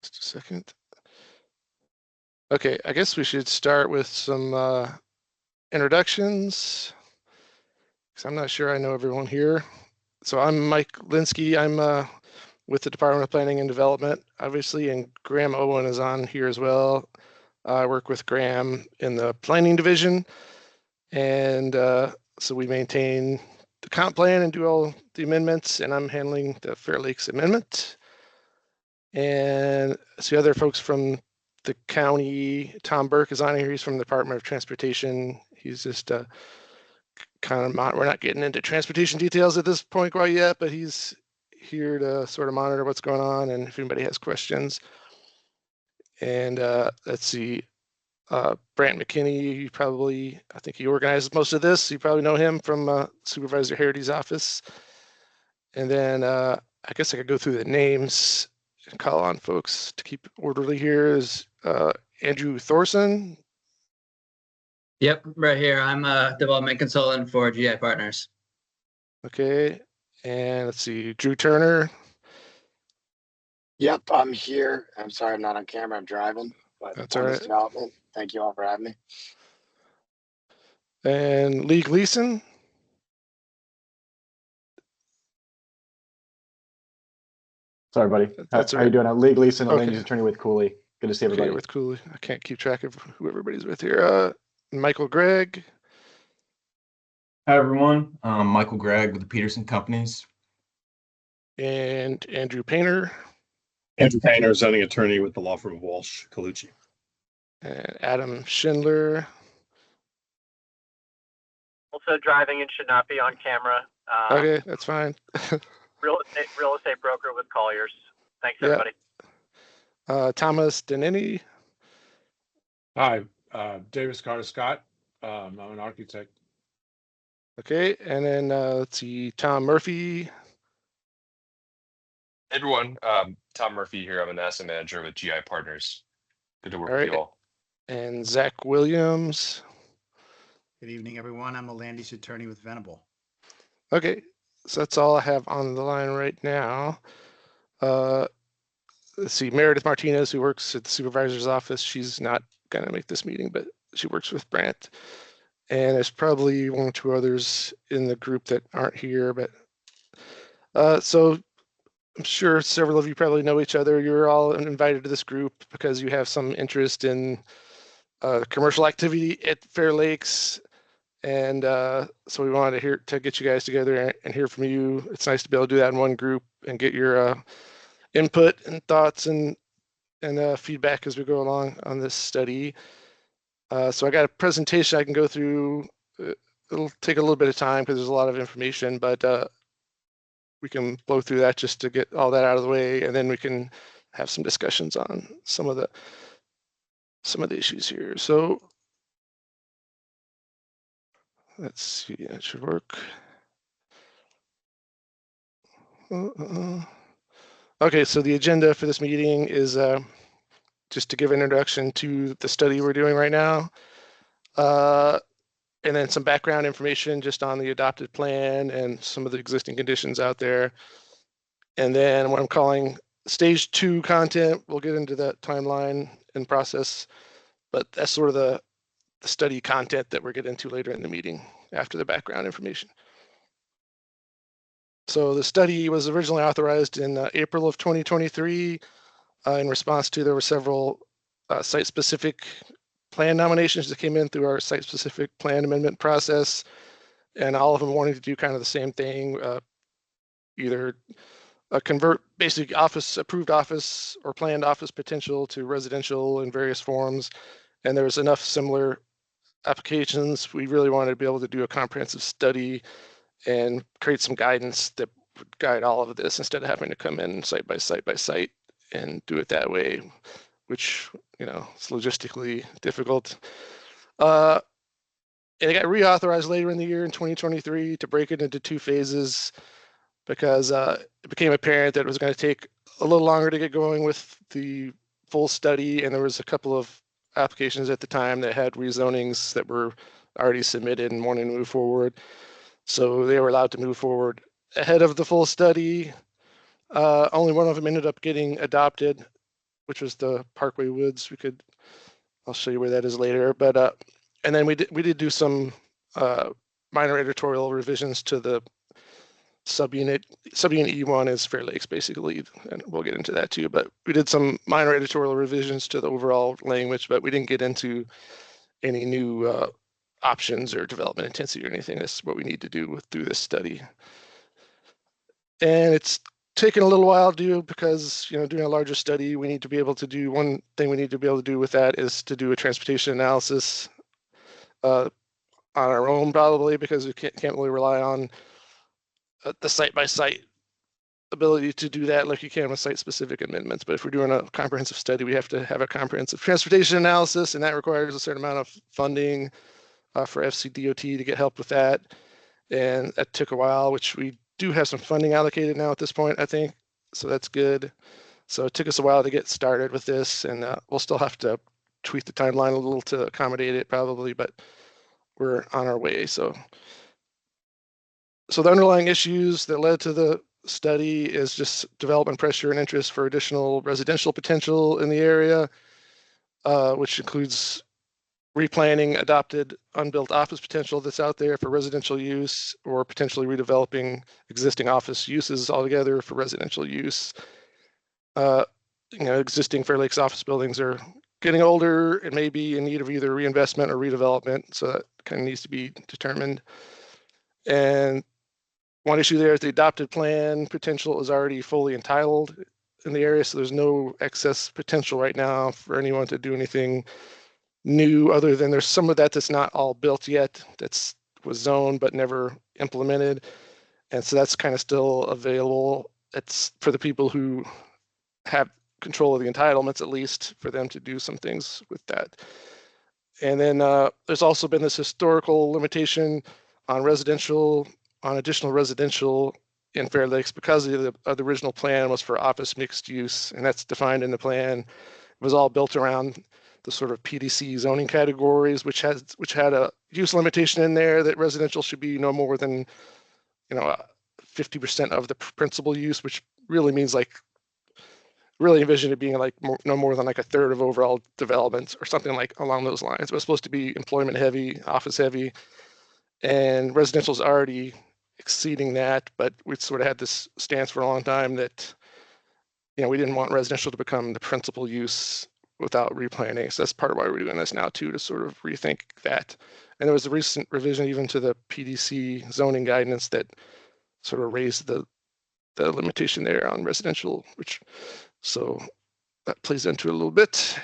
Just a second. Okay, I guess we should start with some introductions, because I'm not sure I know everyone here. So I'm Mike Linsky. I'm with the Department of Planning and Development, obviously, and Graham Owen is on here as well. I work with Graham in the planning division, and so we maintain the comp plan and do all the amendments, and I'm handling the Fair Lakes Amendment. And so other folks from the county, Tom Burke is on here. He's from the Department of Transportation. He's just kind of, we're not getting into transportation details at this point quite yet, but he's here to sort of monitor what's going on and if anybody has questions. And let's see, Brant McKinney, you probably, I think he organizes most of this. You probably know him from Supervisor Harity's office. And then I guess I could go through the names and call on folks to keep orderly here. Is Andrew Thorson? Yep, right here. I'm a development consultant for GI Partners. Okay, and let's see, Drew Turner. Yep, I'm here. I'm sorry I'm not on camera. I'm driving. But That's all right. Development. Thank you all for having me. And Lee Gleason. Sorry, buddy. How are you doing? I'm Lee Gleason, a land use attorney with Cooley. Good to see everybody. Okay, with Cooley. I can't keep track of who everybody's with here. Michael Gregg. Hi, everyone. Michael Gregg with the Peterson Companies. And Andrew Painter. Andrew Painter, zoning attorney with the law firm of Walsh Colucci. And Adam Schindler. Also driving and should not be on camera. Okay, that's fine. real estate broker with Colliers. Thanks, everybody. Thomas Danini. Hi, Davis Carter Scott. I'm an architect. Okay, and then let's see, Tom Murphy. Hey everyone, Tom Murphy here. I'm an asset manager with GI Partners. Good to work with you all. And Zach Williams. Good evening, everyone. I'm a land use attorney with Venable. Okay, so that's all I have on the line right now. Let's see, Meredith Martinez, who works at the supervisor's office. She's not going to make this meeting, but she works with Brant. And there's probably one or two others in the group that aren't here, but so I'm sure several of you probably know each other. You're all invited to this group because you have some interest in commercial activity at Fair Lakes. And so we wanted to get you guys together and hear from you. It's nice to be able to do that in one group and get your input and thoughts and feedback as we go along on this study. So I got a presentation I can go through. It'll take a little bit of time because there's a lot of information, but we can blow through that just to get all that out of the way, and then we can have some discussions on some of the issues here. So let's see, that should work. Okay, so the agenda for this meeting is just to give an introduction to the study we're doing right now, and then some background information just on the adopted plan and some of the existing conditions out there. And then what I'm calling stage 2 content, we'll get into that timeline and process, but that's sort of the study content that we'll get into later in the meeting after the background information. So the study was originally authorized in April of 2023 in response to, there were several site-specific plan nominations that came in through our site-specific plan amendment process, and all of them wanting to do kind of the same thing, either convert basic approved office or planned office potential to residential in various forms. And there was enough similar applications. We really wanted to be able to do a comprehensive study and create some guidance that would guide all of this instead of having to come in site by site and do it that way, which, you know, it's logistically difficult. And it got reauthorized later in the year in 2023 to break it into 2 phases because it became apparent that it was going to take a little longer to get going with the full study, and there was a couple of applications at the time that had rezonings that were already submitted and wanting to move forward. So they were allowed to move forward ahead of the full study. Only one of them ended up getting adopted, which was the Parkway Woods. I'll show you where that is later. But and then we did do some minor editorial revisions to the subunit. Subunit E1 is Fair Lakes, basically, and we'll get into that too. But we did some minor editorial revisions to the overall language, but we didn't get into any new options or development intensity or anything. That's what we need to do through this study. And it's taken a little while to do because, doing a larger study, we need to be able to do one thing we need to be able to do with that is to do a transportation analysis on our own, probably, because we can't really rely on the site-by-site ability to do that like you can with site-specific amendments. But if we're doing a comprehensive study, we have to have a comprehensive transportation analysis, and that requires a certain amount of funding for FCDOT to get help with that. And that took a while, which we do have some funding allocated now at this point, I think. So that's good. So it took us a while to get started with this, and we'll still have to tweak the timeline a little to accommodate it probably, but we're on our way. So the underlying issues that led to the study is just development pressure and interest for additional residential potential in the area, which includes replanning adopted unbuilt office potential that's out there for residential use, or potentially redeveloping existing office uses altogether for residential use. Existing Fair Lakes office buildings are getting older and may be in need of either reinvestment or redevelopment, so that kind of needs to be determined. And one issue there is the adopted plan potential is already fully entitled in the area, so there's no excess potential right now for anyone to do anything new, other than there's some of that that's not all built yet, was zoned but never implemented, and so that's kind of still available. It's for the people who have control of the entitlements, at least, for them to do some things with that. And then there's also been this historical limitation on additional residential in Fair Lakes because the original plan was for office mixed use, and that's defined in the plan. It was all built around the sort of PDC zoning categories, which had a use limitation in there that residential should be no more than 50% of the principal use, which really means really envision it being no more than a third of overall development or something along those lines. It was supposed to be employment heavy, office heavy, and residential is already exceeding that. But we sort of had this stance for a long time that we didn't want residential to become the principal use without replanning. So that's part of why we're doing this now too, to sort of rethink that. And there was a recent revision even to the PDC zoning guidance that sort of raised the limitation there on residential, so that plays into it a little bit.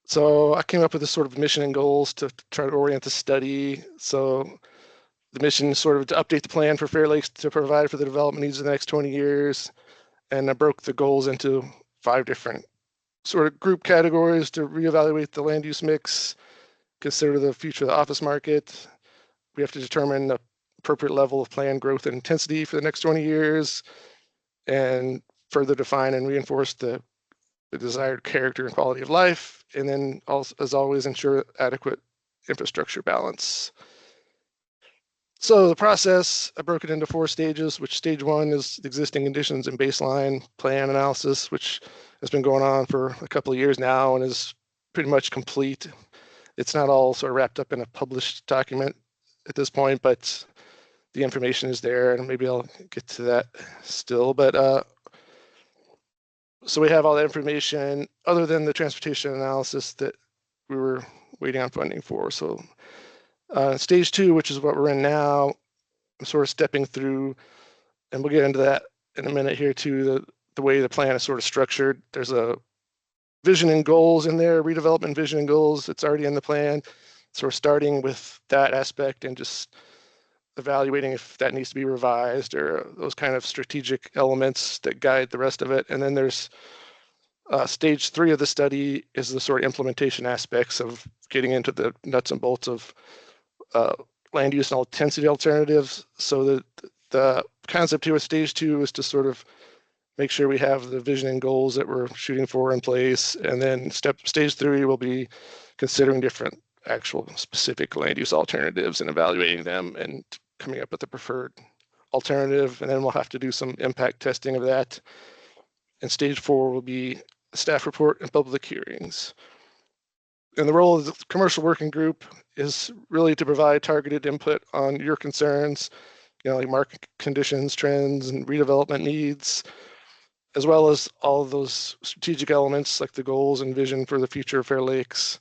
So I came up with this sort of mission and goals to try to orient the study. So the mission is sort of to update the plan for Fair Lakes to provide for the development needs of the next 20 years. And I broke the goals into 5 different sort of group categories: to reevaluate the land use mix, consider the future of the office market. We have to determine the appropriate level of planned growth and intensity for the next 20 years, and further define and reinforce the desired character and quality of life. And then, also, as always, ensure adequate infrastructure balance. So the process, I broke it into 4 stages, which stage 1 is existing conditions and baseline plan analysis, which has been going on for a couple of years now and is pretty much complete. It's not all sort of wrapped up in a published document at this point, but the information is there, and maybe I'll get to that still. But so we have all that information other than the transportation analysis that we were waiting on funding for. So stage 2, which is what we're in now, I'm sort of stepping through, and we'll get into that in a minute here too, the way the plan is sort of structured. There's a vision and goals in there, redevelopment vision and goals. It's already in the plan. So we're starting with that aspect and just evaluating if that needs to be revised, or those kind of strategic elements that guide the rest of it. And then there's stage 3 of the study is the sort of implementation aspects of getting into the nuts and bolts of land use and intensity alternatives. So the concept here with stage 2 is to sort of make sure we have the vision and goals that we're shooting for in place. And then stage 3 will be considering different actual specific land use alternatives and evaluating them and coming up with the preferred alternative, and then we'll have to do some impact testing of that. And stage 4 will be staff report and public hearings. And the role of the commercial working group is really to provide targeted input on your concerns, like market conditions, trends, and redevelopment needs, as well as all of those strategic elements like the goals and vision for the future of Fair Lakes,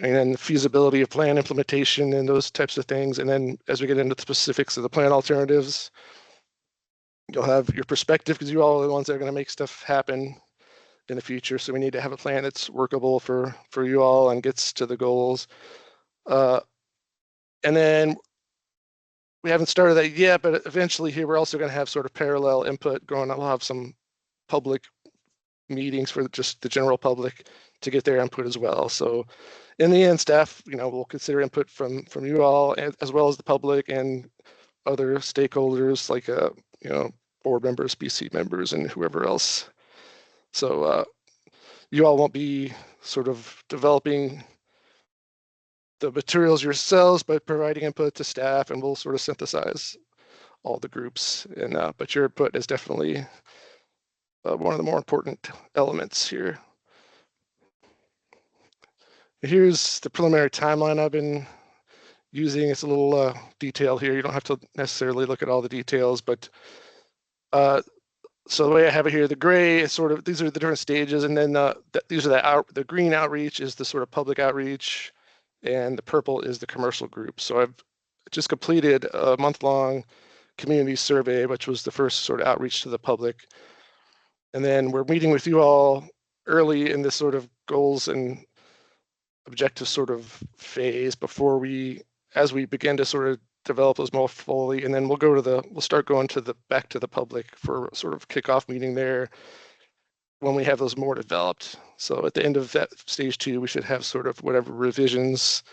and then the feasibility of plan implementation and those types of things. And then as we get into the specifics of the plan alternatives, you'll have your perspective because you all are the ones that are going to make stuff happen in the future. So we need to have a plan that's workable for you all and gets to the goals. And then we haven't started that yet, but eventually here we're also going to have sort of parallel input going on. We'll have some public meetings for just the general public to get their input as well. So in the end, staff, will consider input from you all as well as the public and other stakeholders like, board members, BC members, and whoever else. So you all won't be sort of developing the materials yourselves, but providing input to staff, and we'll sort of synthesize all the groups. And but your input is definitely one of the more important elements here. Here's the preliminary timeline I've been using. It's a little detailed here. You don't have to necessarily look at all the details, but so the way I have it here, the gray is sort of, these are the different stages, and then these are the green outreach is the sort of public outreach, and the purple is the commercial group. So I've just completed a month-long community survey, which was the first sort of outreach to the public. And then we're meeting with you all early in this sort of goals and objective sort of phase before as we begin to sort of develop those more fully, and then we'll start going back to the public for sort of kickoff meeting there when we have those more developed. So at the end of that stage 2, we should have sort of whatever revisions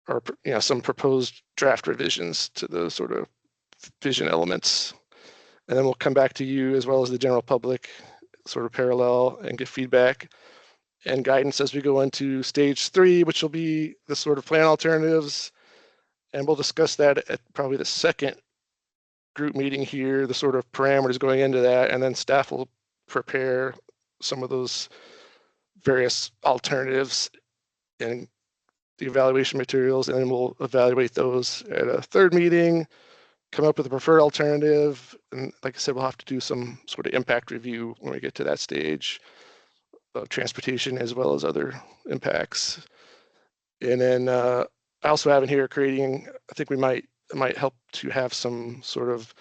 or some proposed draft revisions to the sort of vision elements. And then we'll come back to you as well as the general public sort of parallel and get feedback and guidance as we go into stage 3, which will be the sort of plan alternatives. And we'll discuss that at probably the second group meeting here, the sort of parameters going into that, and then staff will prepare some of those various alternatives and the evaluation materials, and then we'll evaluate those at a third meeting, come up with a preferred alternative, and like I said, we'll have to do some sort of impact review when we get to that stage of transportation as well as other impacts. And then I also have in here creating, I think it might help to have some sort of,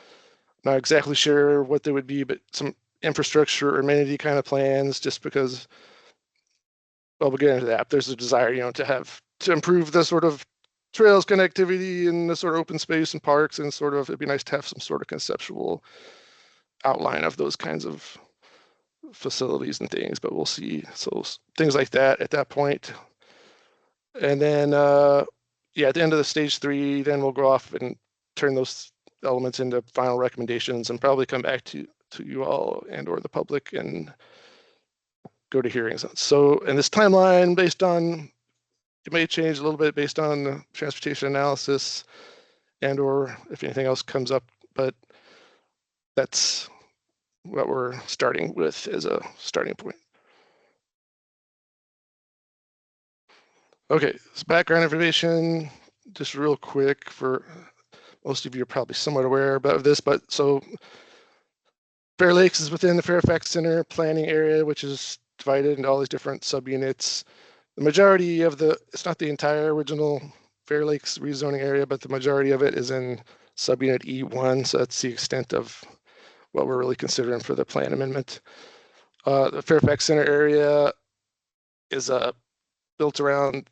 not exactly sure what they would be, but some infrastructure or amenity kind of plans, just because, well, we'll get into that. There's a desire, to improve the sort of trails connectivity and the sort of open space and parks, and sort of, it'd be nice to have some sort of conceptual outline of those kinds of facilities and things, but we'll see. So things like that at that point. And then, at the end of the stage 3, then we'll go off and turn those elements into final recommendations and probably come back to you all and or the public and go to hearings. So, and this timeline it may change a little bit based on the transportation analysis and or if anything else comes up, but that's what we're starting with as a starting point. Okay, so background information, just real quick for most of you are probably somewhat aware about this, but so Fair Lakes is within the Fairfax Center planning area, which is divided into all these different subunits. The majority of it's not the entire original Fair Lakes rezoning area, but the majority of it is in subunit E1. So that's the extent of what we're really considering for the plan amendment. The Fairfax Center area is built around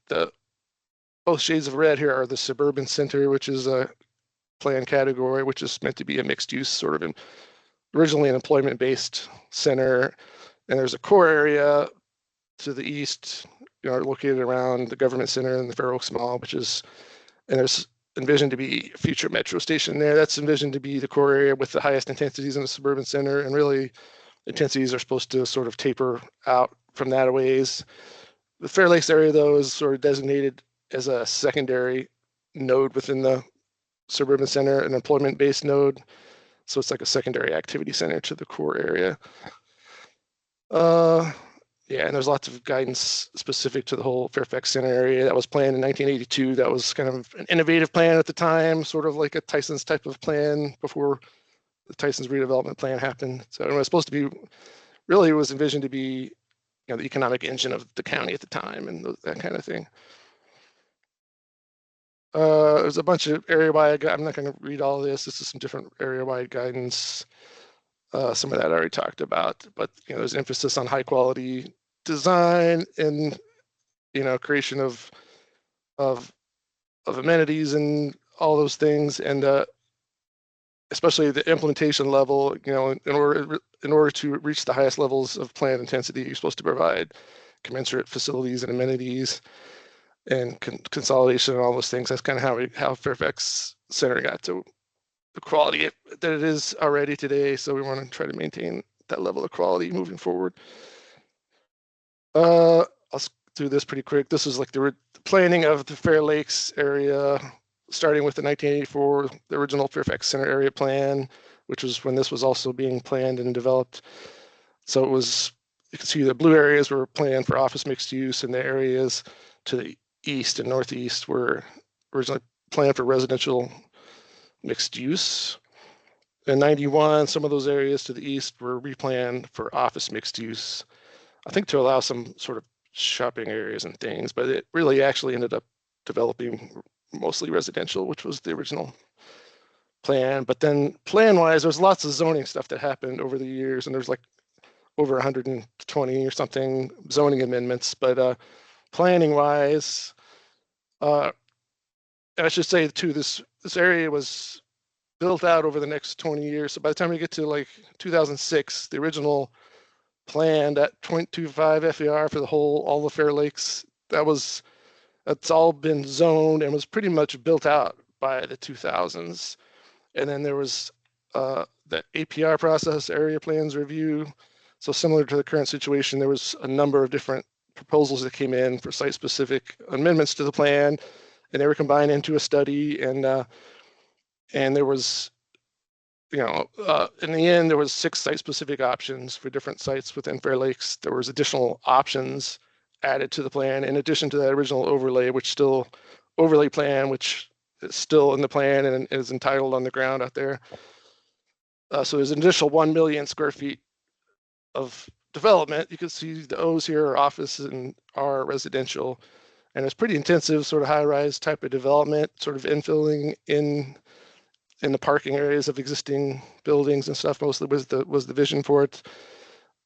both shades of red here are the suburban center, which is a plan category, which is meant to be a mixed use sort of originally an employment-based center. And there's a core area to the east, located around the government center and the Fair Oaks Mall, and there's envisioned to be a future metro station there. That's envisioned to be the core area with the highest intensities in the suburban center. And really, intensities are supposed to sort of taper out from that a ways. The Fair Lakes area, though, is sort of designated as a secondary node within the suburban center, an employment-based node. So it's like a secondary activity center to the core area. Yeah, and there's lots of guidance specific to the whole Fairfax Center area that was planned in 1982. That was kind of an innovative plan at the time, sort of like a Tyson's type of plan before the Tyson's redevelopment plan happened. So it was supposed to be, really it was envisioned to be, the economic engine of the county at the time and that kind of thing. There's a bunch of area-wide, I'm not going to read all this. This is some different area-wide guidance. Some of that I already talked about, but there's emphasis on high quality design and creation of amenities and all those things, and especially the implementation level. In order to reach the highest levels of plan intensity, you're supposed to provide commensurate facilities and amenities and consolidation and all those things. That's kind of how Fairfax Center got to the quality that it is already today. So we want to try to maintain that level of quality moving forward. I'll do this pretty quick. This is like the planning of the Fair Lakes area, starting with the 1984, the original Fairfax Center area plan, which was when this was also being planned and developed. So it was, you can see the blue areas were planned for office mixed use, and the areas to the east and northeast were originally planned for residential mixed use. In 91, some of those areas to the east were replanned for office mixed use, I think to allow some sort of shopping areas and things, but it really actually ended up developing mostly residential, which was the original plan. But then plan-wise, there's lots of zoning stuff that happened over the years, and there's like over 120 or something zoning amendments. But planning-wise, and I should say too, this area was built out over the next 20 years. So by the time we get to like 2006, the original plan, that 0.25 FAR for all the Fair Lakes, that's all been zoned and was pretty much built out by the 2000s. And then there was the APR process, area plans review. So similar to the current situation, there was a number of different proposals that came in for site-specific amendments to the plan, and they were combined into a study. And there was, in the end, there was 6 site-specific options for different sites within Fair Lakes. There was additional options added to the plan in addition to that original overlay, overlay plan, which is still in the plan and is entitled on the ground out there. So there's an additional 1 million square feet of development. You can see the O's here are office and R residential, and it's pretty intensive, sort of high-rise type of development, sort of infilling in the parking areas of existing buildings and stuff. Mostly was the vision for it.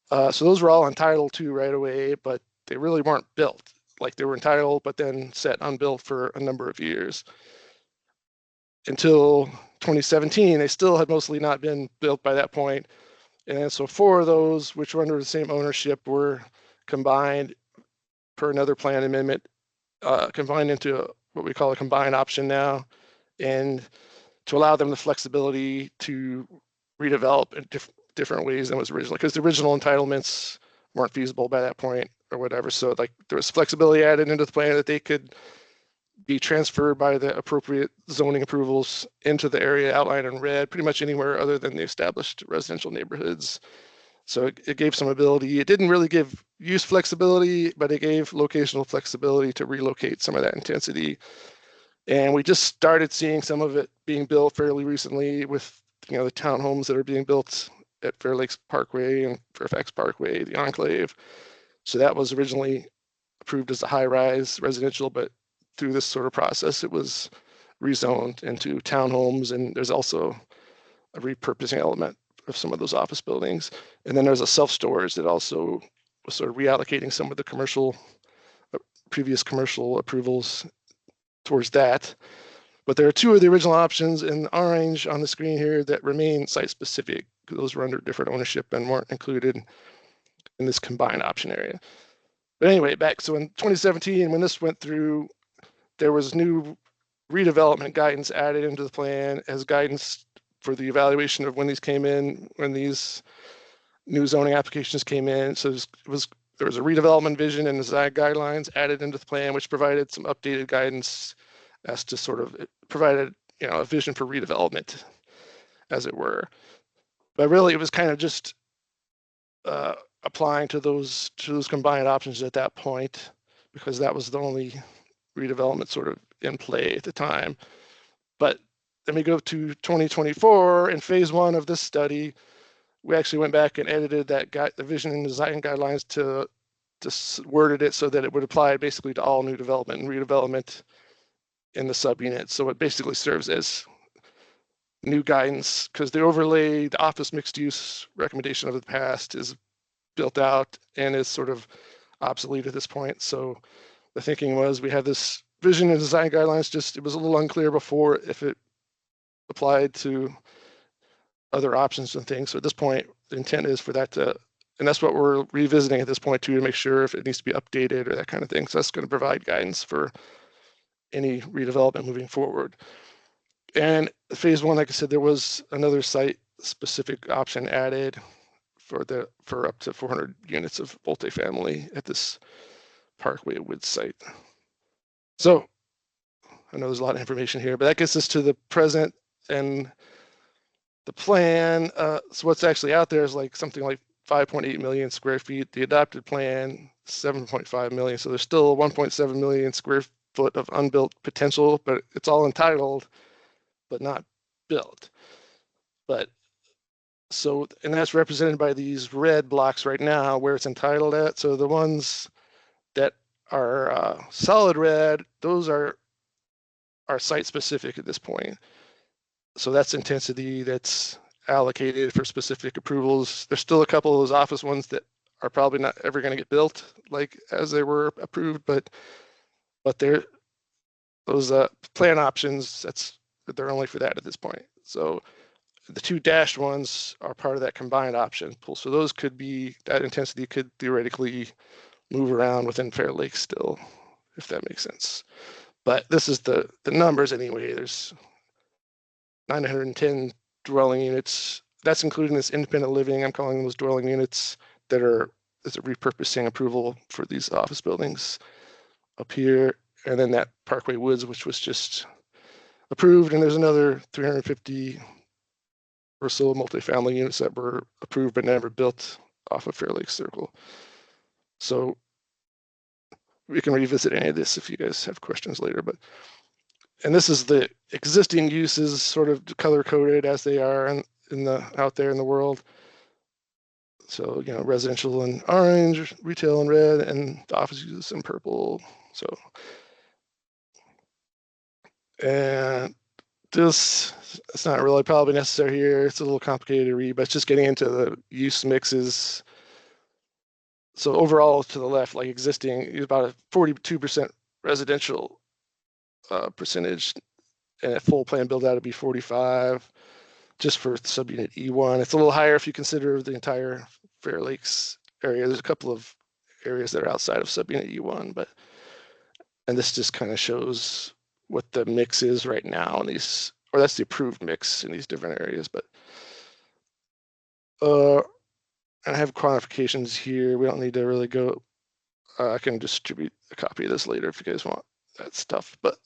So those were all entitled to right away, but they really weren't built. Like they were entitled, but then set unbuilt for a number of years. Until 2017, they still had mostly not been built by that point. And so 4 of those, which were under the same ownership, were combined per another plan amendment, combined into what we call a combined option now, and to allow them the flexibility to redevelop in different ways than was originally, because the original entitlements weren't feasible by that point or whatever. So like there was flexibility added into the plan that they could be transferred by the appropriate zoning approvals into the area outlined in red, pretty much anywhere other than the established residential neighborhoods. So it gave some ability. It didn't really give use flexibility, but it gave locational flexibility to relocate some of that intensity. And we just started seeing some of it being built fairly recently with the townhomes that are being built at Fair Lakes Parkway and Fairfax Parkway, the Enclave. So that was originally approved as a high-rise residential, but through this sort of process, it was rezoned into townhomes, and there's also a repurposing element of some of those office buildings. And then there's a self-storage that also was sort of reallocating some of the previous commercial approvals towards that. But there are 2 of the original options in orange on the screen here that remain site-specific. Those were under different ownership and weren't included in this combined option area. But anyway, so in 2017, when this went through, there was new redevelopment guidance added into the plan as guidance for the evaluation of when these came in, when these new zoning applications came in. So there was a redevelopment vision and design guidelines added into the plan, which provided some updated guidance as to sort of, it provided a vision for redevelopment, as it were. But really, it was kind of just applying to those combined options at that point, because that was the only redevelopment sort of in play at the time. But then we go to 2024, in phase 1 of this study, we actually went back and edited the vision and design guidelines to worded it so that it would apply basically to all new development and redevelopment in the subunit. So it basically serves as new guidance, because the overlay, the office mixed use recommendation of the past is built out and is sort of obsolete at this point. So the thinking was, we have this vision and design guidelines, it was a little unclear before if it applied to other options and things. So at this point, the intent is for that to, and that's what we're revisiting at this point too, to make sure if it needs to be updated or that kind of thing. So that's going to provide guidance for any redevelopment moving forward. And phase 1, like I said, there was another site-specific option added for up to 400 units of multifamily at this Parkway Woods site. So I know there's a lot of information here, but that gets us to the present and the plan. So what's actually out there is like something like 5.8 million square feet. The adopted plan, 7.5 million. So there's still 1.7 million square foot of unbuilt potential, but it's all entitled, but not built. But so, and that's represented by these red blocks right now where it's entitled at. So the ones that are solid red, those are site specific at this point. So that's intensity that's allocated for specific approvals. There's still a couple of those office ones that are probably not ever going to get built like as they were approved, but they're those plan options, they're only for that at this point. So the 2 dashed ones are part of that combined option pool. So those could be, that intensity could theoretically move around within Fair Lake still, if that makes sense. But this is the numbers anyway. There's 910 dwelling units. That's including this independent living. I'm calling those dwelling units that are, there's a repurposing approval for these office buildings up here. And then that Parkway Woods, which was just approved. And there's another 350 or so multifamily units that were approved but never built off of Fair Lake Circle. So we can revisit any of this if you guys have questions later. And this is the existing uses sort of color coded as they are out there in the world. So, residential in orange, retail in red, and the office uses in purple. So, and this, it's not really probably necessary here. It's a little complicated to read, but it's just getting into the use mixes. So overall to the left, like existing, about a 42% residential percentage, and a full plan build out would be 45 just for subunit E1. It's a little higher if you consider the entire Fair Lakes area. There's a couple of areas that are outside of subunit E1, and this just kind of shows what the mix is right now in these, or that's the approved mix in these different areas. But and I have quantifications here. We don't need to really go. I can distribute a copy of this later if you guys want that stuff. But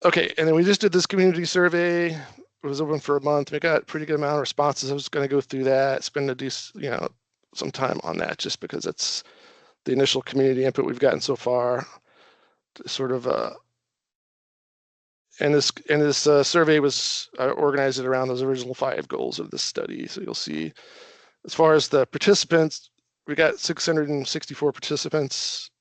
okay, and then we just did this community survey. It was open for a month. We got a pretty good amount of responses. I was going to go through that, spend some time on that, just because it's the initial community input we've gotten so far. Sort of, and this survey was organized around those original 5 goals of this study. So you'll see, as far as the participants, we got 664 participants,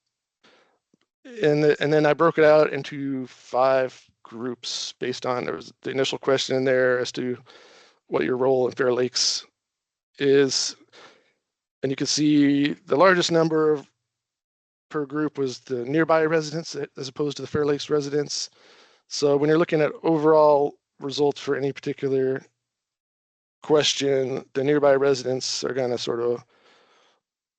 and then I broke it out into 5 groups based on, there was the initial question in there as to what your role in Fair Lakes is, and you can see the largest number per group was the nearby residents as opposed to the Fair Lakes residents. So when you're looking at overall results for any particular question, the nearby residents are going to sort of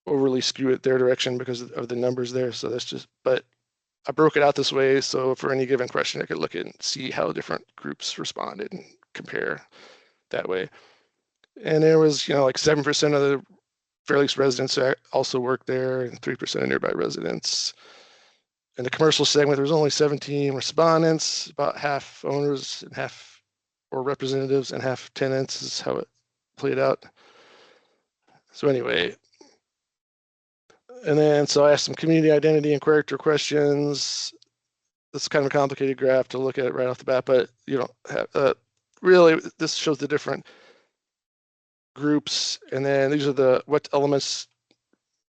overly skew it their direction because of the numbers there. So that's just, but I broke it out this way. So for any given question, I could look at and see how different groups responded and compare that way. And there was, like 7% of the Fair Lakes residents also work there, and 3% of nearby residents. In the commercial segment, there was only 17 respondents, about half owners and half or representatives and half tenants is how it played out. So anyway, and then so I asked some community identity and character questions. It's kind of a complicated graph to look at right off the bat, but you don't have really. This shows the different groups, and then these are what elements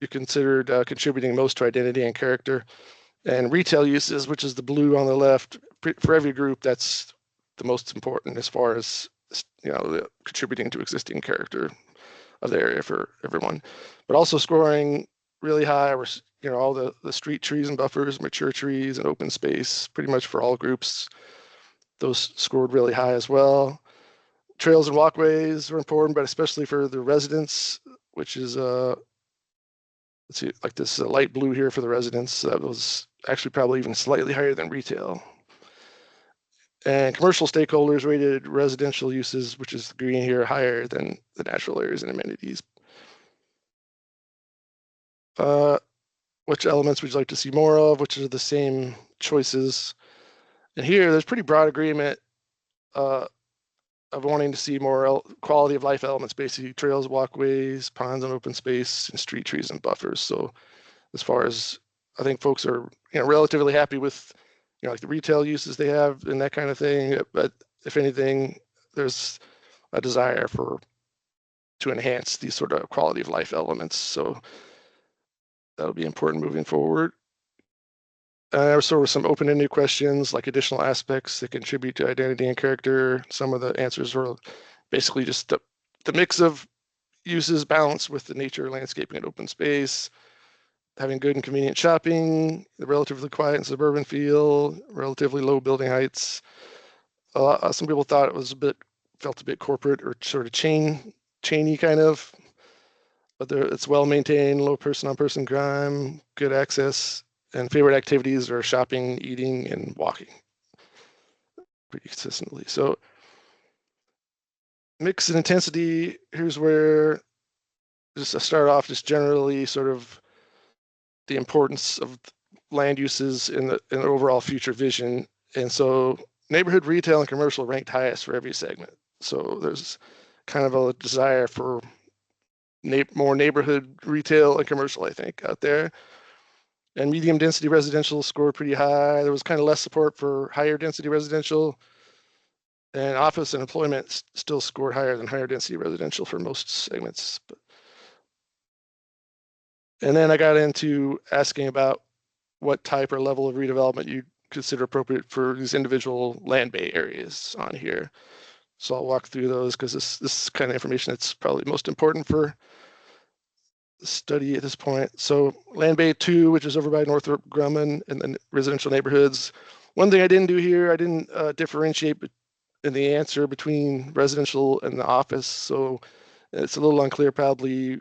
you considered contributing most to identity and character. And retail uses, which is the blue on the left, for every group, that's the most important as far as contributing to existing character of the area for everyone. But also scoring really high were all the street trees and buffers, mature trees and open space, pretty much for all groups. Those scored really high as well. Trails and walkways were important, but especially for the residents, which is let's see, like this light blue here for the residents. That was actually probably even slightly higher than retail. And commercial stakeholders rated residential uses, which is the green here, higher than the natural areas and amenities. Which elements would you like to see more of? Which are the same choices? And here, there's pretty broad agreement of wanting to see more quality of life elements, basically trails, walkways, ponds and open space, and street trees and buffers. So as far as I think folks are relatively happy with like the retail uses they have and that kind of thing. But if anything, there's a desire to enhance these sort of quality of life elements. So that'll be important moving forward. Also some open-ended questions like additional aspects that contribute to identity and character. Some of the answers were basically just the mix of uses balanced with the nature, landscaping, and open space, having good and convenient shopping, the relatively quiet and suburban feel, relatively low building heights. Some people thought it was felt a bit corporate or sort of chainy kind of, but it's well maintained, low person-on-person crime, good access, and favorite activities are shopping, eating, and walking pretty consistently. So mix and intensity, here's where just to start off, just generally sort of the importance of land uses in the overall future vision. And so neighborhood, retail, and commercial ranked highest for every segment. So there's kind of a desire for more neighborhood, retail, and commercial, I think, out there. And medium density residential scored pretty high. There was kind of less support for higher density residential. And office and employment still scored higher than higher density residential for most segments. And then I got into asking about what type or level of redevelopment you consider appropriate for these individual land bay areas on here. So I'll walk through those because this is kind of information that's probably most important for the study at this point. So land bay 2, which is over by Northrop Grumman and then residential neighborhoods. One thing I didn't do here, I didn't differentiate in the answer between residential and the office. So it's a little unclear probably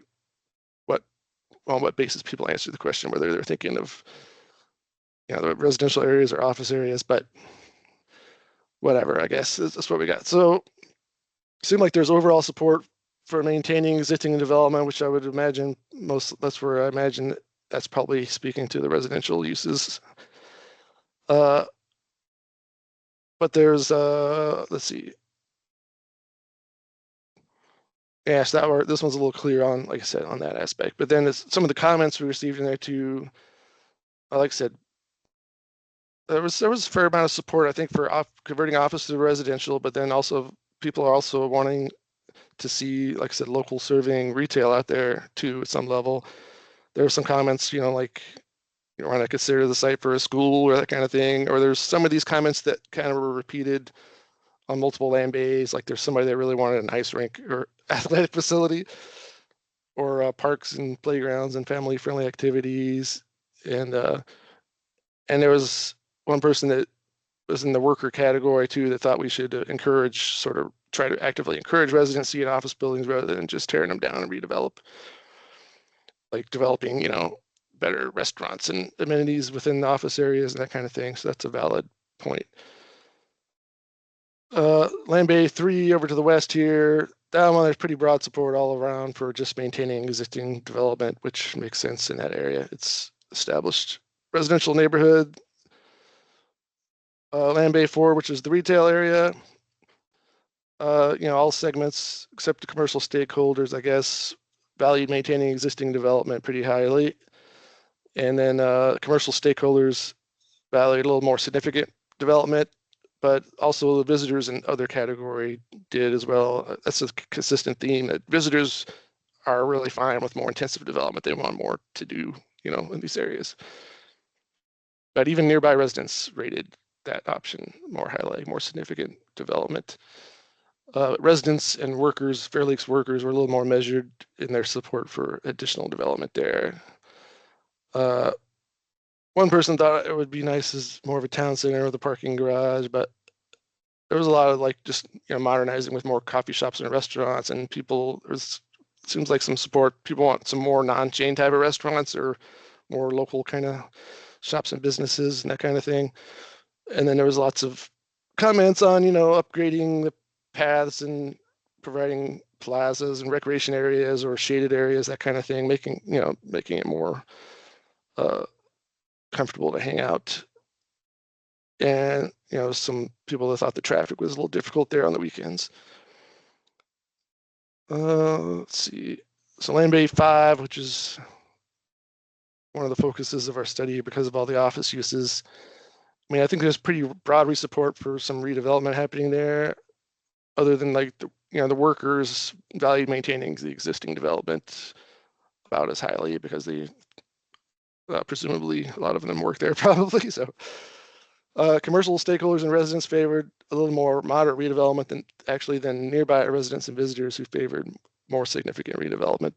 on what basis people answer the question, whether they're thinking of the residential areas or office areas, but whatever, I guess that's what we got. So it seemed like there's overall support for maintaining existing development, which I would imagine that's where I imagine that's probably speaking to the residential uses. But there's let's see. Yes, this one's a little clear on, like I said, on that aspect. But then some of the comments we received in there too, like I said, there was a fair amount of support, I think, for converting office to residential, but then also people are also wanting to see, like I said, local serving retail out there too at some level. There were some comments, like want to consider the site for a school or that kind of thing. Or there's some of these comments that kind of were repeated on multiple land bays, like there's somebody that really wanted an ice rink or athletic facility, or parks and playgrounds and family-friendly activities. And there was one person that was in the worker category too that thought we should try to actively encourage residency in office buildings rather than just tearing them down and redevelop, like developing, better restaurants and amenities within the office areas and that kind of thing. So that's a valid point. Land Bay 3 over to the west here, that one there's pretty broad support all around for just maintaining existing development, which makes sense in that area. It's established residential neighborhood, Land Bay 4, which is the retail area. All segments except the commercial stakeholders, I guess, valued maintaining existing development pretty highly. And then commercial stakeholders valued a little more significant development, but also the visitors in other category did as well. That's a consistent theme that visitors are really fine with more intensive development. They want more to do, in these areas. But even nearby residents rated that option more highly, more significant development. Residents and workers, Fair Lakes workers, were a little more measured in their support for additional development there. One person thought it would be nice as more of a town center with a parking garage, but there was a lot of just modernizing with more coffee shops and restaurants, and seems like some support. People want some more non-chain type of restaurants or more local kind of shops and businesses and that kind of thing. And then there was lots of comments on upgrading the paths and providing plazas and recreation areas or shaded areas, that kind of thing, making it more comfortable to hang out. And some people that thought the traffic was a little difficult there on the weekends. Let's see. So Land Bay 5, which is one of the focuses of our study because of all the office uses. I think there's pretty broad support for some redevelopment happening there, other than the workers value maintaining the existing development about as highly because they presumably a lot of them work there probably. So commercial stakeholders and residents favored a little more moderate redevelopment than nearby residents and visitors who favored more significant redevelopment.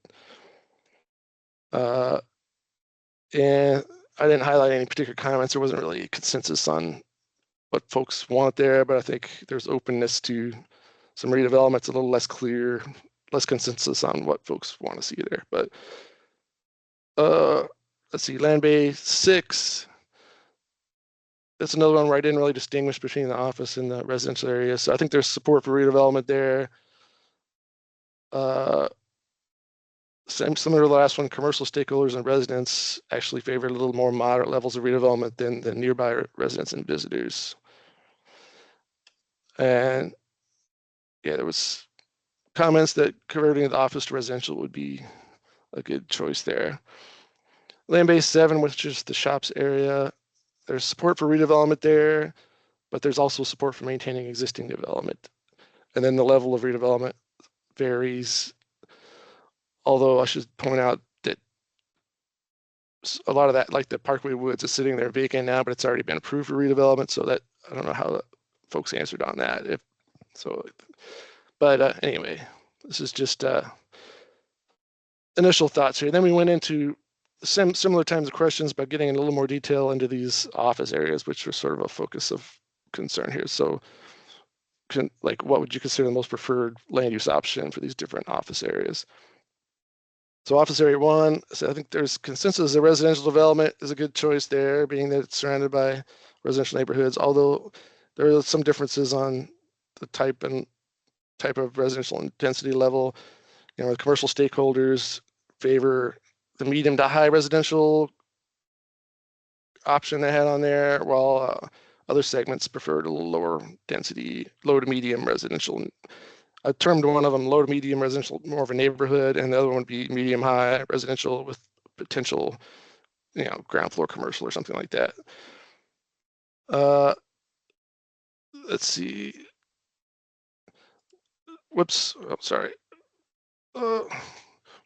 And I didn't highlight any particular comments. There wasn't really a consensus on what folks want there, but I think there's openness to some redevelopments, a little less clear, less consensus on what folks want to see there. But let's see, Land Bay 6. That's another one where I didn't really distinguish between the office and the residential area. So I think there's support for redevelopment there. Similar to the last one, commercial stakeholders and residents actually favored a little more moderate levels of redevelopment than nearby residents and visitors. And yeah, there was comments that converting the office to residential would be a good choice there. Land Bay 7, which is the shops area, there's support for redevelopment there, but there's also support for maintaining existing development. And then the level of redevelopment varies. Although I should point out that a lot of that, like the Parkway Woods, is sitting there vacant now, but it's already been approved for redevelopment. So that I don't know how folks answered on that. But anyway, this is just initial thoughts here. Then we went into similar kinds of questions, but getting in a little more detail into these office areas, which are sort of a focus of concern here. So, what would you consider the most preferred land use option for these different office areas? So office area 1, so I think there's consensus that residential development is a good choice there, being that it's surrounded by residential neighborhoods, although there are some differences on the type of residential intensity level. The commercial stakeholders favor the medium to high residential option they had on there, while other segments preferred a little lower density, low to medium residential. I termed one of them low to medium residential, more of a neighborhood, and the other one would be medium high residential with potential, ground floor commercial or something like that. Let's see. Whoops. Oh, sorry.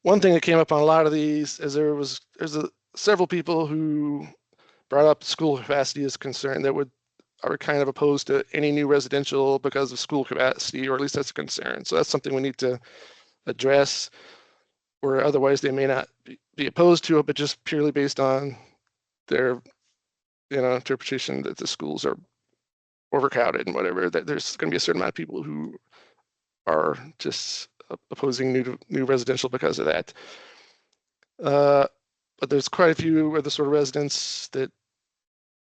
One thing that came up on a lot of these is there's several people who brought up school capacity as a concern that are kind of opposed to any new residential because of school capacity, or at least that's a concern. So that's something we need to address, where otherwise they may not be opposed to it, but just purely based on their interpretation that the schools are overcrowded and whatever, that there's going to be a certain amount of people who are just opposing new residential because of that. But there's quite a few other sort of residents that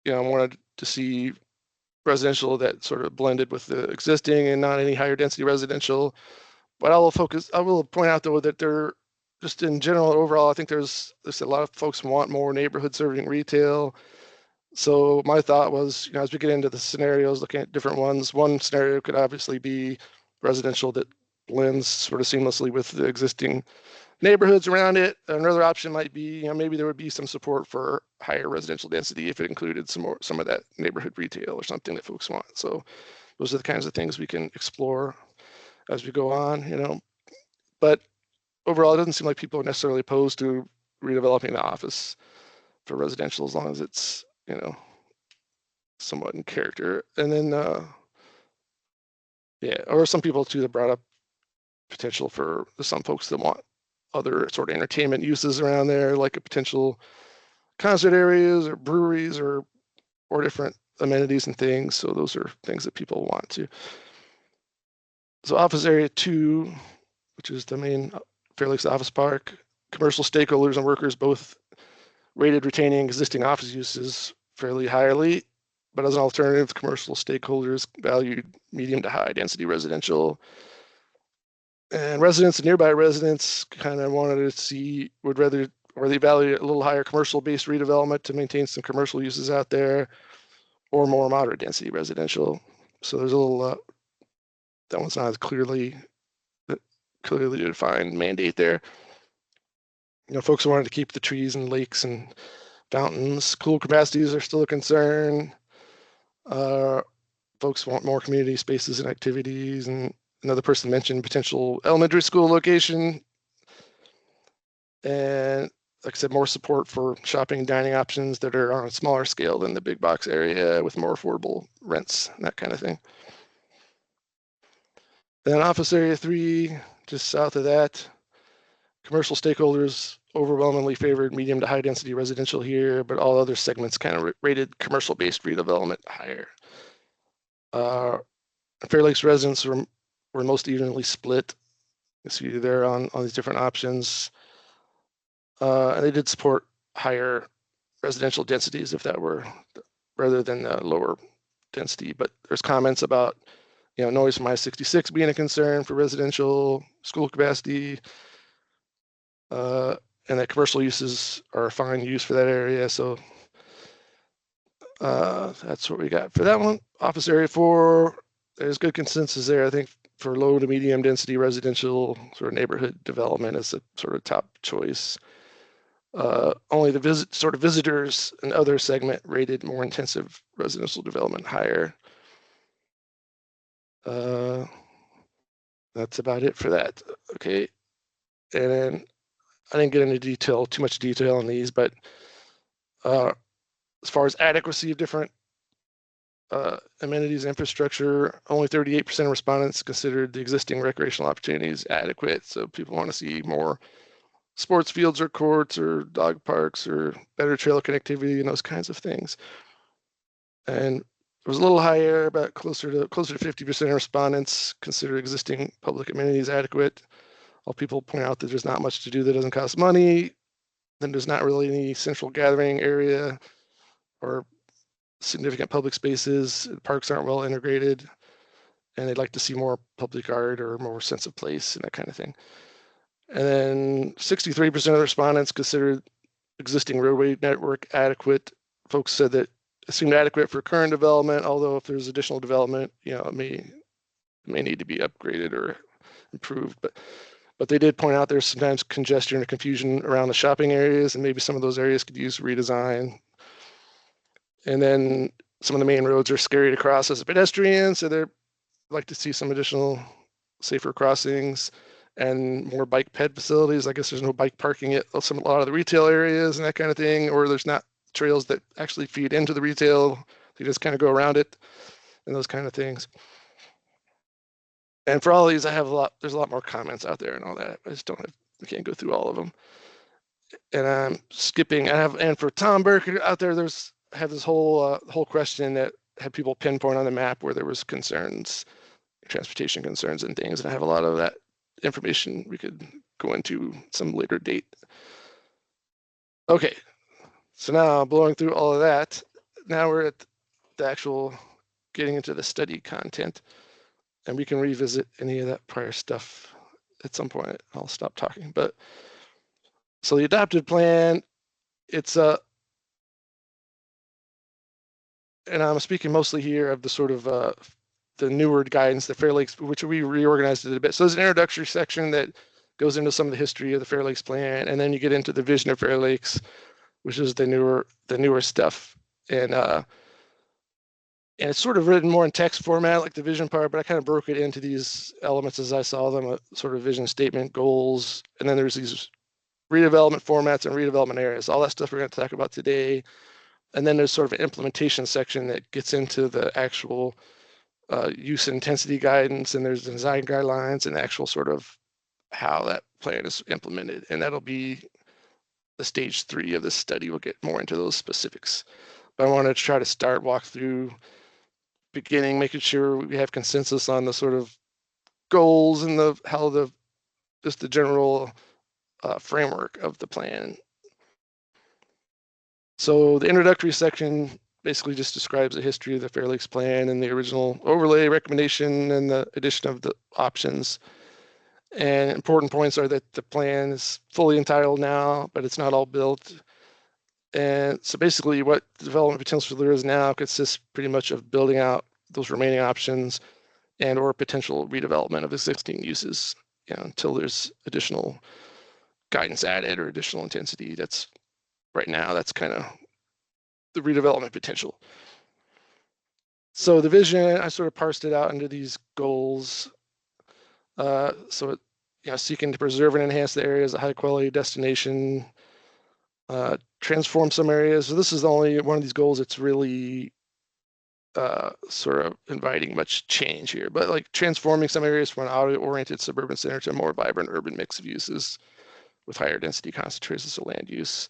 wanted to see residential that sort of blended with the existing and not any higher density residential. But I will point out though that there just in general, overall, I think there's a lot of folks want more neighborhood serving retail. So my thought was, you know, as we get into the scenarios, looking at different ones, one scenario could obviously be residential that blends sort of seamlessly with the existing neighborhoods around it. Another option might be, you know, maybe there would be some support for higher residential density if it included some of that neighborhood retail or something that folks want. So those are the kinds of things we can explore as we go on, you know. But overall, it doesn't seem like people are necessarily opposed to redeveloping the office for residential as long as it's, you know, somewhat in character. And then, yeah, or some people too that brought up potential for some folks that want other sort of entertainment uses around there, like a potential concert areas or breweries or different amenities and things. So those are things that people want to. So office area 2, which is the main Fairfax Office Park, commercial stakeholders and workers both rated retaining existing office uses fairly highly, but as an alternative, commercial stakeholders valued medium to high density residential. And residents and nearby residents kind of wanted to see, they evaluate a little higher commercial-based redevelopment to maintain some commercial uses out there, or more moderate density residential. So there's a little, that one's not as clearly defined mandate there. You know, folks wanted to keep the trees and lakes and fountains. Cool capacities are still a concern. Folks want more community spaces and activities. And another person mentioned potential elementary school location. And like I said, more support for shopping and dining options that are on a smaller scale than the big box area with more affordable rents and that kind of thing. Then office area 3, just south of that, commercial stakeholders overwhelmingly favored medium to high density residential here, but all other segments kind of rated commercial based redevelopment higher. Fair Lakes residents were most evenly split. You see there on these different options. And they did support higher residential densities if that were rather than lower density. But there's comments about, you know, noise from I-66 being a concern for residential school capacity, and that commercial uses are a fine use for that area. So that's what we got for that one. Office area 4, there's good consensus there, I think, for low to medium density residential sort of neighborhood development is the sort of top choice. Only the visitors and other segment rated more intensive residential development higher. That's about it for that. Okay. And then I didn't get into too much detail on these, but as far as adequacy of different amenities and infrastructure, only 38% of respondents considered the existing recreational opportunities adequate. So people want to see more sports fields or courts or dog parks or better trail connectivity and those kinds of things. And it was a little higher, but closer to 50% of respondents consider existing public amenities adequate. While people point out that there's not much to do that doesn't cost money, then there's not really any central gathering area or significant public spaces. Parks aren't well integrated, and they'd like to see more public art or more sense of place and that kind of thing. And then 63% of respondents considered existing roadway network adequate. Folks said that it seemed adequate for current development, although if there's additional development, you know, it may need to be upgraded or improved. But they did point out there's sometimes congestion or confusion around the shopping areas, and maybe some of those areas could use redesign. And then some of the main roads are scary to cross as a pedestrian, so they'd like to see some additional safer crossings and more bike ped facilities. I guess there's no bike parking at a lot of the retail areas and that kind of thing, or there's not trails that actually feed into the retail. They just kind of go around it and those kind of things. And for all of these, there's a lot more comments out there and all that. I can't go through all of them. And I'm skipping. And for Tom Burke out there, I have this whole question that had people pinpoint on the map where there was concerns, transportation concerns and things. And I have a lot of that information we could go into some later date. Okay, so now blowing through all of that, now we're at the actual getting into the study content, and we can revisit any of that prior stuff at some point. I'll stop talking, but So the adopted plan, it's and I'm speaking mostly here of the sort of the newer guidance, the Fair Lakes, which we reorganized it a bit. So there's an introductory section that goes into some of the history of the Fair Lakes plan, and then you get into the vision of Fair Lakes, which is the newer stuff. And it's sort of written more in text format, like the vision part, but I kind of broke it into these elements as I saw them, a sort of vision statement, goals, and then there's these redevelopment formats and redevelopment areas. All that stuff we're going to talk about today. And then there's sort of an implementation section that gets into the actual use intensity guidance, and there's design guidelines and actual sort of how that plan is implemented. And that'll be the stage 3 of this study. We'll get more into those specifics. But I want to try to walk through beginning, making sure we have consensus on the sort of goals and just the general framework of the plan. So the introductory section basically just describes the history of the Fair Lakes plan and the original overlay recommendation and the addition of the options. And important points are that the plan is fully entitled now, but it's not all built. And so basically what the development potential there is now consists pretty much of building out those remaining options and or potential redevelopment of existing uses, until there's additional guidance added or additional intensity. That's right now, that's kind of the redevelopment potential. So the vision, I sort of parsed it out into these goals. So seeking to preserve and enhance the area as a high quality destination, transform some areas. So this is the only one of these goals that's really sort of inviting much change here, but like transforming some areas from an auto-oriented suburban center to a more vibrant urban mix of uses with higher density concentrations of land use.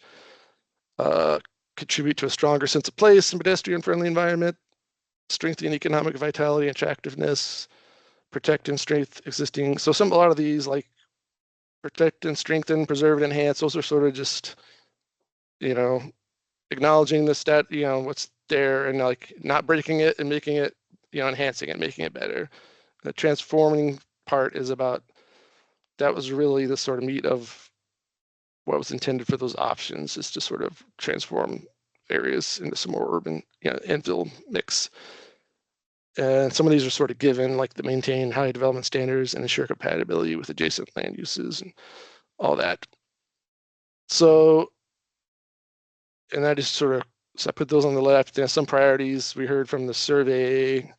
Contribute to a stronger sense of place and pedestrian-friendly environment, strengthen economic vitality and attractiveness, protect and strengthen existing. So a lot of these, like protect and strengthen, preserve and enhance, those are sort of just, acknowledging the what's there and like not breaking it and making it, enhancing it, making it better. The transforming part is about, that was really the sort of meat of what was intended for those options, is to sort of transform areas into some more urban, infill mix. And some of these are sort of given, like the maintain high development standards and ensure compatibility with adjacent land uses and all that. So, and I just so I put those on the left. There's some priorities we heard from the survey.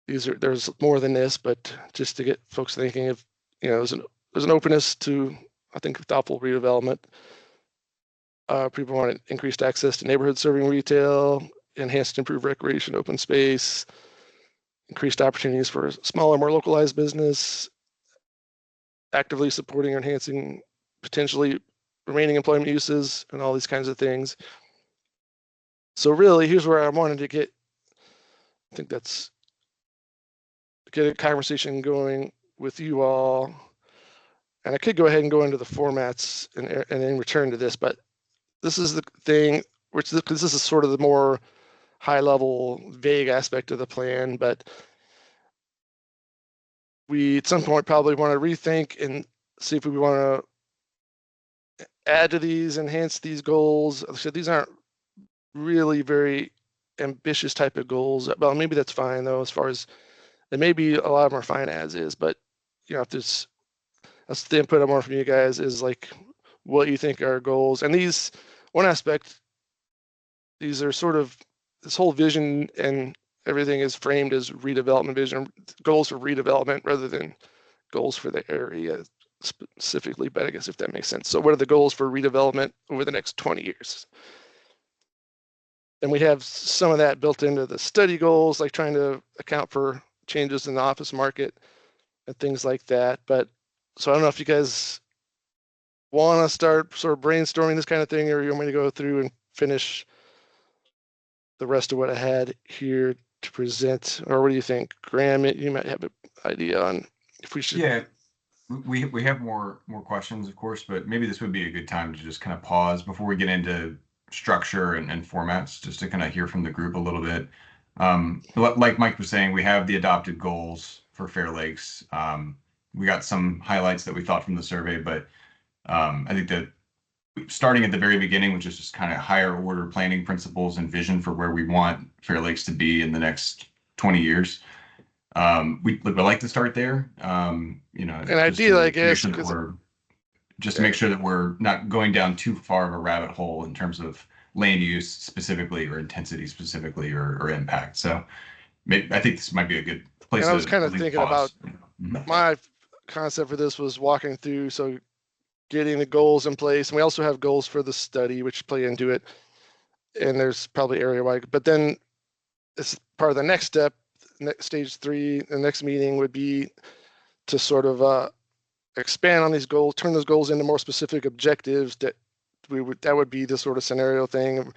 There's more than this, but just to get folks thinking of, there's an openness to, I think, thoughtful redevelopment. People want increased access to neighborhood serving retail, enhanced improved recreation, open space, increased opportunities for smaller, more localized business, actively supporting or enhancing potentially remaining employment uses, and all these kinds of things. So really, here's where I wanted to get a conversation going with you all. And I could go ahead and go into the formats and then return to this, but this is the thing, because this is sort of the more high-level, vague aspect of the plan, but we at some point probably want to rethink and see if we want to add to these, enhance these goals. So these aren't really very ambitious type of goals. Well, maybe that's fine though, as far as, and maybe a lot of them are fine as is, but if there's, that's the input I want from you guys, is like what you think are goals. And these, one aspect, these are sort of, this whole vision and everything is framed as redevelopment vision, goals for redevelopment rather than goals for the area specifically, but I guess if that makes sense. So what are the goals for redevelopment over the next 20 years? And we have some of that built into the study goals, like trying to account for changes in the office market and things like that. But so I don't know if you guys want to start sort of brainstorming this kind of thing, or you want me to go through and finish the rest of what I had here to present, or what do you think, Graham? You might have an idea on if we should. Yeah, we have more questions, of course, but maybe this would be a good time to just kind of pause before we get into structure and formats, just to kind of hear from the group a little bit. Like Mike was saying, we have the adopted goals for Fair Lakes. We got some highlights that we thought from the survey, but I think that starting at the very beginning, which is just kind of higher order planning principles and vision for where we want Fair Lakes to be in the next 20 years. We'd like to start there. You know, And ideally, I guess, to make sure that we're not going down too far of a rabbit hole in terms of land use specifically, or intensity specifically, or impact. So I think this might be a good place. And I was kind of thinking about Mhm. my concept for this was walking through, so getting the goals in place, and we also have goals for the study which play into it, and there's probably area wide, but then as part of the next step, stage 3, the next meeting would be to sort of expand on these goals, turn those goals into more specific objectives that would be the sort of scenario thing of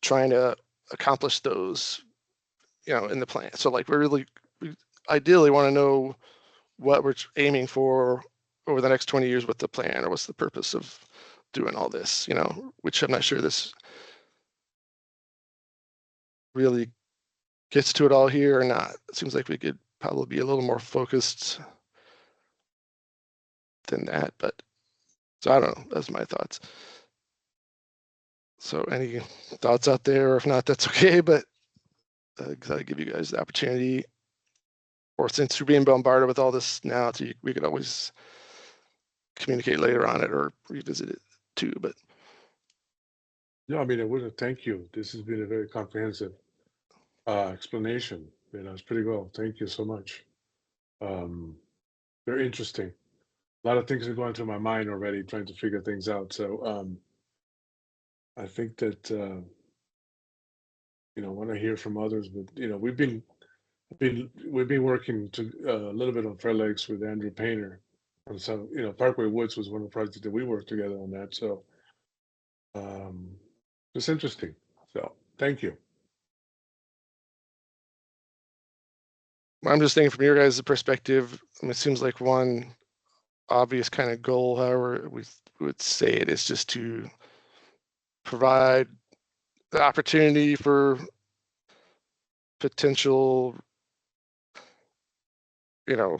trying to accomplish those, you know, in the plan. So like we ideally want to know what we're aiming for over the next 20 years with the plan, or what's the purpose of doing all this, you know, which I'm not sure this really gets to it all here or not. It seems like we could probably be a little more focused than that, but so I don't know, that's my thoughts. So any thoughts out there? Or if not, that's okay, but I give you guys the opportunity, or since you're being bombarded with all this now, we could always communicate later on it or revisit it too. But No, I mean, I would thank you. This has been a very comprehensive explanation. You know, it's pretty well. Thank you so much. Very interesting. A lot of things are going through my mind already, trying to figure things out. So I think that you know, want to hear from others, but you know, we've been working to a little bit on Fair Lakes with Andrew Painter on some, you know, Parkway Woods was one of the projects that we worked together on that. So it's interesting. So thank you. I'm just thinking from your guys' perspective, I mean, it seems like one obvious kind of goal, however we would say it, is just to provide the opportunity for potential, you know,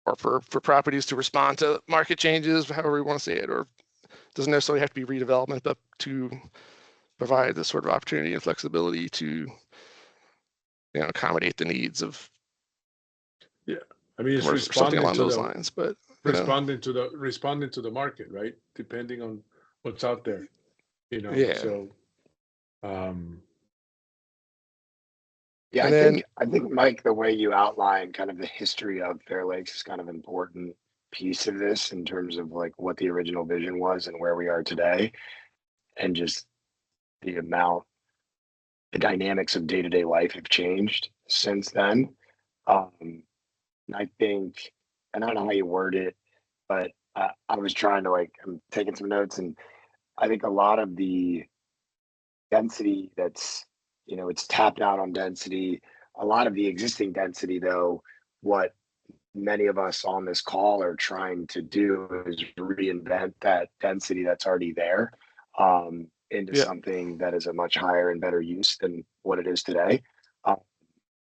or for properties to respond to market changes, however you want to say it, or it doesn't necessarily have to be redevelopment, but to provide this sort of opportunity and flexibility to, you know, accommodate the needs of, yeah, I mean, it's or something along those the lines, but responding to the market, right? Depending on what's out there, you know. Yeah. So Yeah, And I think Mike, the way you outline kind of the history of Fair Lakes is kind of an important piece of this in terms of like what the original vision was and where we are today, and just the dynamics of day-to-day life have changed since then. And I think, and I don't know how you word it, but I was trying to I'm taking some notes, and I think a lot of the density that's, you know, it's tapped out on density. A lot of the existing density, though, what many of us on this call are trying to do is reinvent that density that's already there into something that is a much higher and better use than what it is today.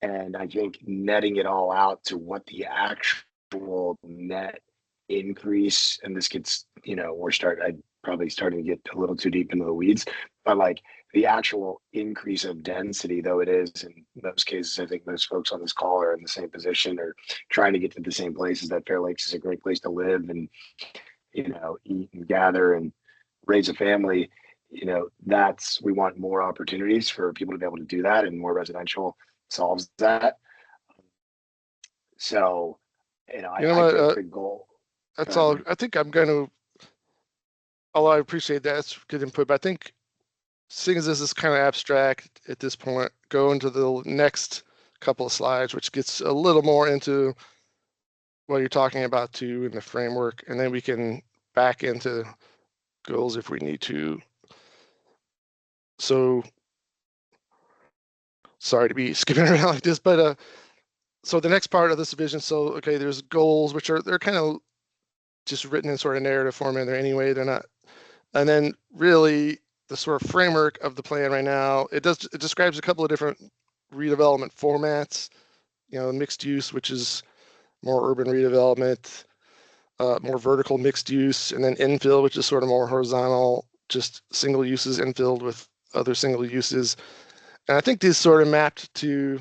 And I think netting it all out to what the actual net increase, and this gets, you know, I'm probably starting to get a little too deep into the weeds, but like the actual increase of density, though it is in those cases, I think most folks on this call are in the same position or trying to get to the same places, that Fair Lakes is a great place to live and, you know, eat and gather and raise a family. You know, we want more opportunities for people to be able to do that, and more residential solves that. So, you know, I think the goal. That's all. I think I'm going to, although I appreciate that, it's good input, but I think seeing as this is kind of abstract at this point, go into the next couple of slides, which gets a little more into what you're talking about too in the framework, and then we can back into goals if we need to. So sorry to be skipping around like this, but so the next part of this vision, so okay, there's goals, which they're kind of just written in sort of narrative form in there anyway. They're not, and then really the sort of framework of the plan right now, it describes a couple of different redevelopment formats. You know, mixed use, which is more urban redevelopment. more vertical mixed use, and then infill, which is sort of more horizontal, just single uses infilled with other single uses. And I think these sort of mapped to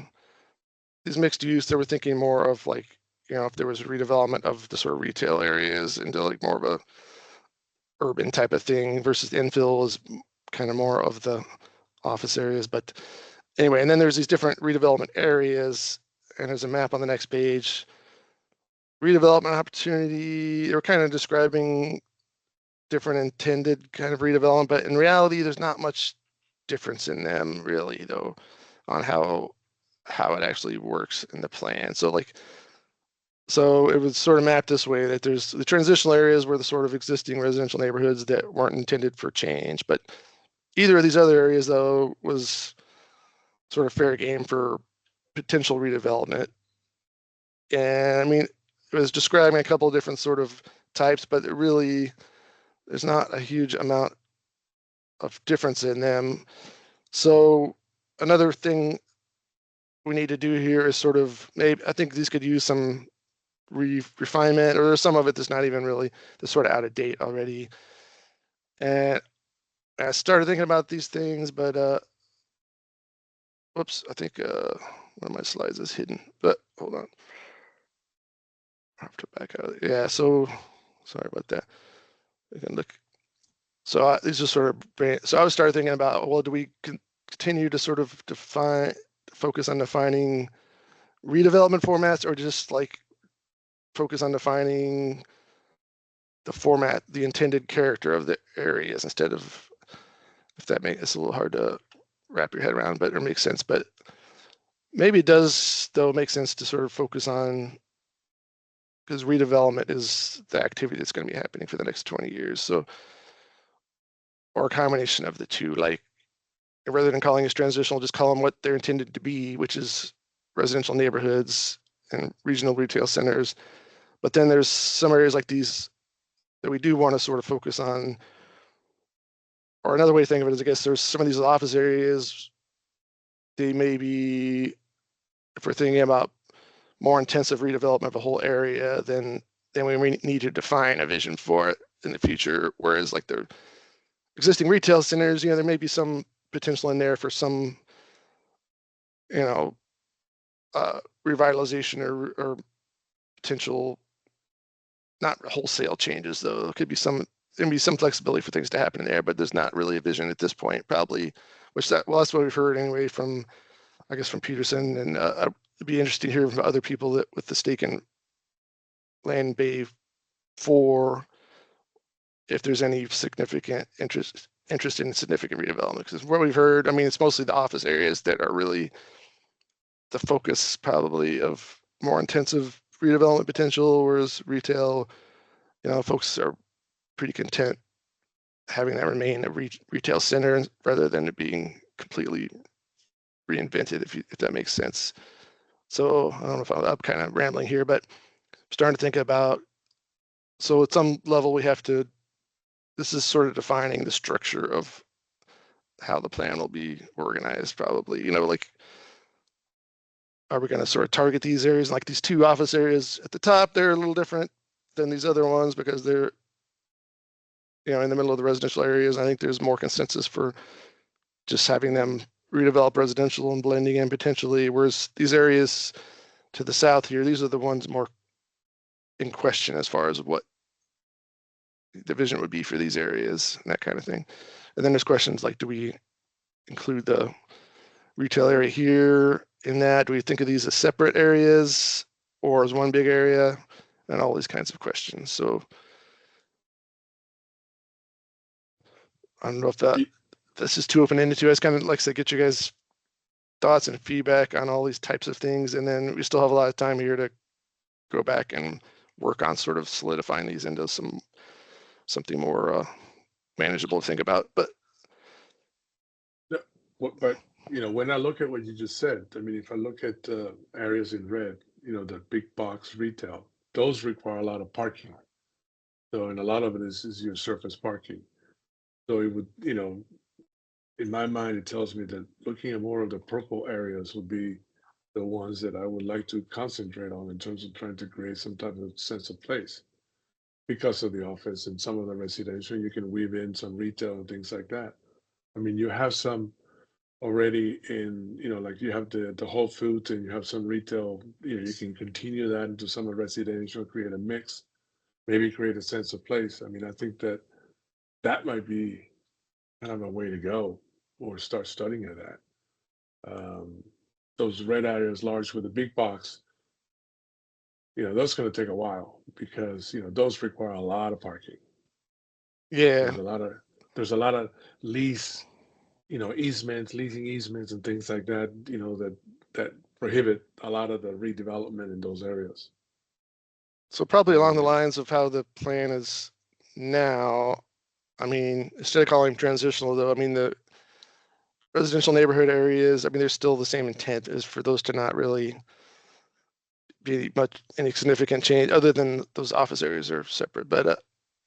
these mixed use. They were thinking more of like, if there was redevelopment of the sort of retail areas into like more of a urban type of thing versus infill is kind of more of the office areas. But anyway, and then there's these different redevelopment areas, and there's a map on the next page. Redevelopment opportunity, they were kind of describing different intended kind of redevelopment, but in reality, there's not much difference in them really, though, on how it actually works in the plan. So it was sort of mapped this way that there's the transitional areas were the sort of existing residential neighborhoods that weren't intended for change, but either of these other areas though was sort of fair game for potential redevelopment. And I mean, it was describing a couple of different sort of types, but there's not a huge amount of difference in them. So another thing we need to do here is sort of maybe, I think these could use some refinement, or there's some of it that's not even really, that's sort of out of date already. And I started thinking about these things, but whoops, I think one of my slides is hidden, but hold on. I have to back out. Yeah, so sorry about that. We can look. So these are sort of, so I was started thinking about, well, do we continue to sort of focus on defining redevelopment formats, or just like focus on defining the format, the intended character of the areas, instead of, if that makes it's a little hard to wrap your head around, but it makes sense. But maybe it does though make sense to sort of focus on, because redevelopment is the activity that's going to be happening for the next 20 years. So, or a combination of the two, like rather than calling it transitional, just call them what they're intended to be, which is residential neighborhoods and regional retail centers. But then there's some areas like these that we do want to sort of focus on. Or another way to think of it is, I guess there's some of these office areas, they may be, if we're thinking about more intensive redevelopment of a whole area, then we need to define a vision for it in the future. Whereas like the existing retail centers, there may be some potential in there for some, revitalization or potential, not wholesale changes though. There could be some flexibility for things to happen in there, but there's not really a vision at this point, probably. That's what we've heard anyway from, I guess, from Peterson, and it'd be interesting to hear from other people that with the stake in Land Bay 4, if there's any significant interest in significant redevelopment. Because what we've heard, I mean, it's mostly the office areas that are really the focus probably of more intensive redevelopment potential, whereas retail, folks are pretty content having that remain a retail center rather than it being completely reinvented, if that makes sense. So I don't know if I'm kind of rambling here, but I'm starting to think about, so at some level this is sort of defining the structure of how the plan will be organized, probably, like, are we going to sort of target these areas, like these two office areas at the top? They're a little different than these other ones because they're, in the middle of the residential areas. I think there's more consensus for just having them redevelop residential and blending in potentially, whereas these areas to the south here, these are the ones more in question as far as what the vision would be for these areas and that kind of thing. And then there's questions like, do we include the retail area here in that? Do we think of these as separate areas or as one big area? And all these kinds of questions. So I don't know if this is too open-ended to us. Kind of like I said, get you guys thoughts and feedback on all these types of things. And then we still have a lot of time here to go back and work on sort of solidifying these into something more manageable to think about. But when I look at what you just said, I mean, if I look at areas in red, the big box retail, those require a lot of parking. So, and a lot of it is your surface parking. So it would, in my mind, it tells me that looking at more of the purple areas would be the ones that I would like to concentrate on in terms of trying to create some type of sense of place. because of the office and some of the residential, you can weave in some retail and things like that. I mean, you have some already in, like you have the Whole Foods and you have some retail, you can continue that into some of residential, create a mix, maybe create a sense of place. I mean, I think that might be kind of a way to go, or start studying of that. Those red areas large with a big box, that's going to take a while because, those require a lot of parking. Yeah. There's a lot of lease, leasing easements and things like that, that prohibit a lot of the redevelopment in those areas. So probably along the lines of how the plan is now, I mean, instead of calling them transitional though, I mean, the residential neighborhood areas, I mean, there's still the same intent as for those to not really be any significant change other than those office areas are separate. But,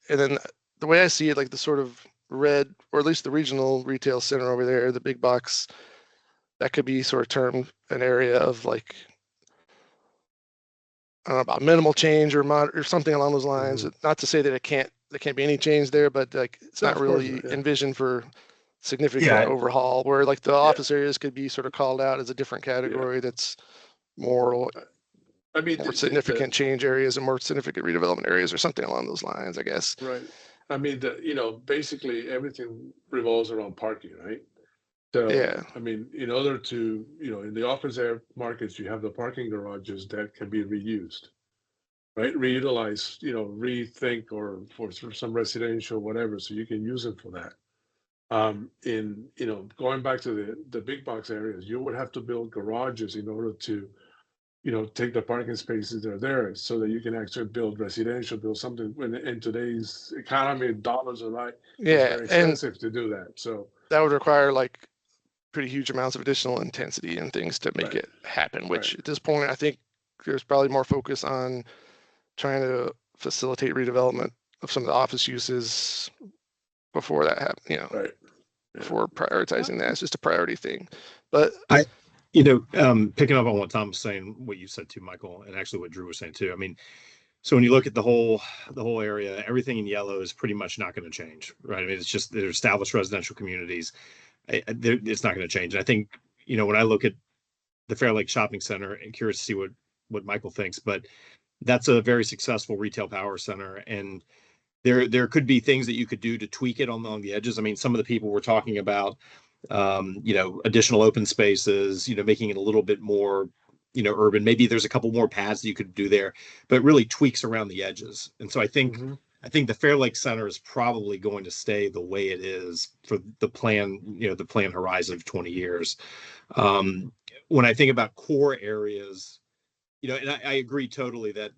and then the way I see it, like the sort of red, or at least the regional retail center over there, the big box, that could be sort of termed an area of like, I don't know, about minimal change or something along those lines. Not to say that there can't be any change there, but like it's not really envisioned for significant overhaul, where like the office areas could be sort of called out as a different category that's more, I mean, more significant change areas and more significant redevelopment areas or something along those lines, I guess. Right. I mean, basically everything revolves around parking, right? So, yeah. I mean, in order to, in the office air markets, you have the parking garages that can be reused, right? Reutilized, rethink, or for some residential, whatever. So you can use them for that. Going back to the big box areas, you would have to build garages in order to, take the parking spaces that are there so that you can actually build residential, build something when in today's economy, dollars are like, it's very expensive to do that. So that would require like pretty huge amounts of additional intensity and things to make it happen, which at this point, I think there's probably more focus on trying to facilitate redevelopment of some of the office uses before that happens, before prioritizing that. It's just a priority thing. But picking up on what Tom was saying, what you said too, Michael, and actually what Drew was saying too. I mean, so when you look at the whole area, everything in yellow is pretty much not going to change, right? I mean, it's just they're established residential communities. It's not going to change. And I think, when I look at the Fair Lake Shopping Center, I'm curious to see what Michael thinks, but that's a very successful retail power center. And there could be things that you could do to tweak it on the edges. I mean, some of the people were talking about, additional open spaces, making it a little bit more, urban. Maybe there's a couple more paths that you could do there, but really tweaks around the edges. And so I think the Fair Lake Center is probably going to stay the way it is for the plan, the plan horizon of 20 years. When I think about core areas, and I agree totally that,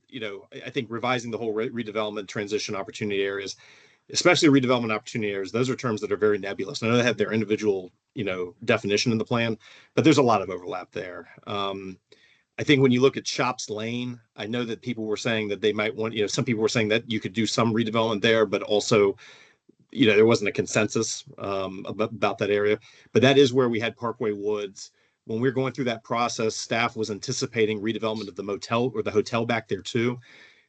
I think revising the whole redevelopment transition opportunity areas, especially redevelopment opportunity areas, those are terms that are very nebulous. I know they have their individual, definition in the plan, but there's a lot of overlap there. I think when you look at Shops Lane, I know that people were saying that they might want, some people were saying that you could do some redevelopment there, but also, there wasn't a consensus about that area. But that is where we had Parkway Woods. When we were going through that process, staff was anticipating redevelopment of the motel or the hotel back there too.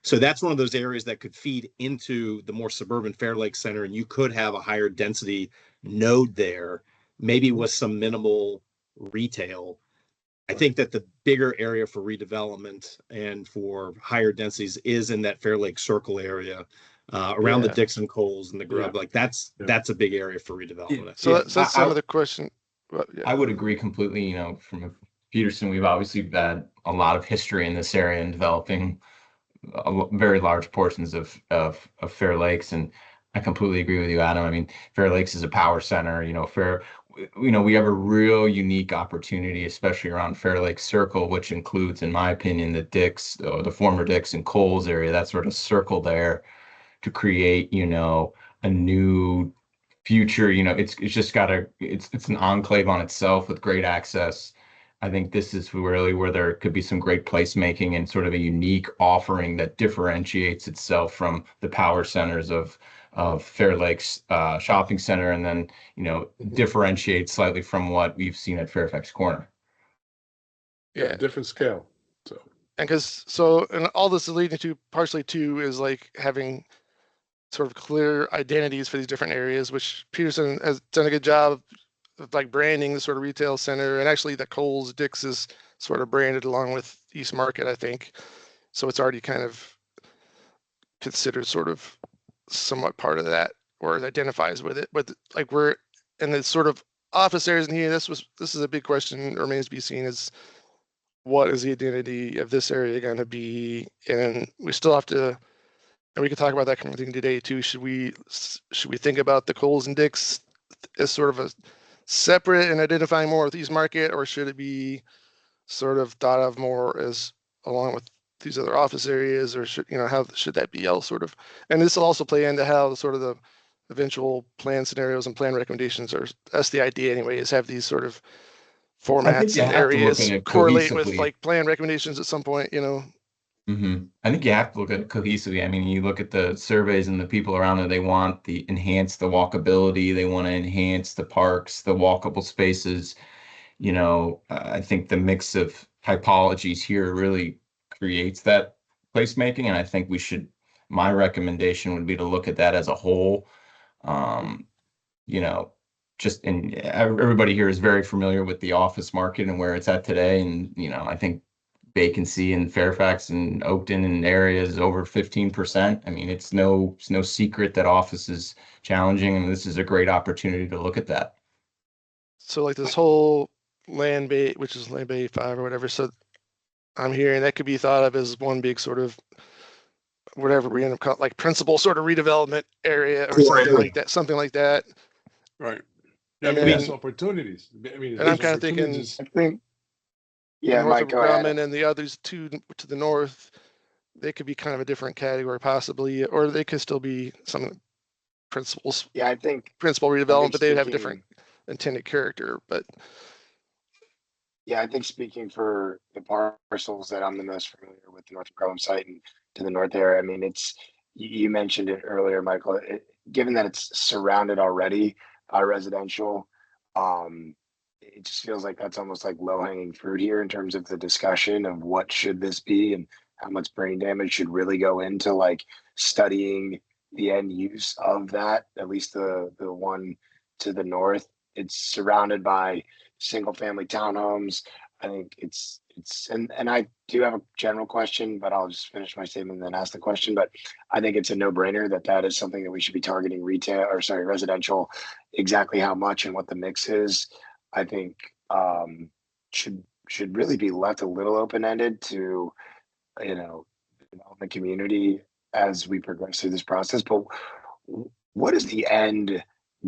So that's one of those areas that could feed into the more suburban Fair Lake Center, and you could have a higher density node there, maybe with some minimal retail. I think that the bigger area for redevelopment and for higher densities is in that Fair Lake Circle area, around the Dixon Coles and the Grub. Like that's a big area for redevelopment. So that's some of the question. Well, I would agree completely. From Peterson, we've obviously had a lot of history in this area and developing very large portions of Fair Lakes, and I completely agree with you, Adam. I mean, Fair Lakes is a power center. We have a real unique opportunity, especially around Fair Lake Circle, which includes, in my opinion, the former Dix and Coles area, that sort of circle there, to create, a new future. It's just it's an enclave on itself with great access. I think this is really where there could be some great placemaking and sort of a unique offering that differentiates itself from the power centers of Fair Lakes Shopping Center, and then, differentiates slightly from what we've seen at Fairfax Corner. Yeah, different scale. And all this is leading to partially too is like having sort of clear identities for these different areas, which Peterson has done a good job of like branding the sort of retail center, and actually the Kohl's Dick's is sort of branded along with East Market, I think. So it's already kind of considered sort of somewhat part of that, or it identifies with it. But like we're in the sort of office areas in here, this is a big question, remains to be seen, is what is the identity of this area going to be? And we still have to, and we can talk about that kind of thing today too. Should we think about the Kohl's and Dick's as sort of a separate and identifying more with East Market, or should it be sort of thought of more as along with these other office areas, or should, how should that be all sort of, and this will also play into how sort of the eventual plan scenarios and plan recommendations are, that's the idea anyway, is have these sort of formats and areas correlate with like plan recommendations at some point, I think you have to look at it cohesively. I mean, you look at the surveys and the people around there, they want the enhance the walkability, they want to enhance the parks, the walkable spaces. I think the mix of typologies here really creates that placemaking, and I think my recommendation would be to look at that as a whole. And everybody here is very familiar with the office market and where it's at today, and I think vacancy in Fairfax and Oakton and areas is over 15%. I mean, it's no secret that office is challenging, and this is a great opportunity to look at that. So like this whole land bay, which is land bay 5 or whatever. So I'm hearing that could be thought of as one big sort of whatever we end up calling like principal sort of redevelopment area or something like that. Right. Yeah, I mean, there's opportunities. I mean, and I'm kind of thinking, I think, yeah, north Mike, of go ahead. Grumman and the others two to the north, they could be kind of a different category possibly, or they could still be some principles. Yeah, I think principal redevelopment, but they'd have a different intended character. But yeah, I think speaking for the parcels that I'm the most familiar with, the North of Grumman site and to the north there, I mean, you mentioned it earlier, Michael. Given that it's surrounded already by residential, it just feels like that's almost like low-hanging fruit here in terms of the discussion of what should this be and how much brain damage should really go into like studying the end use of that, at least the one to the north. It's surrounded by single family townhomes. I think and I do have a general question, but I'll just finish my statement and then ask the question. But I think it's a no-brainer that is something that we should be targeting residential. Exactly how much and what the mix is, I think should really be left a little open-ended to the development community as we progress through this process. But what is the end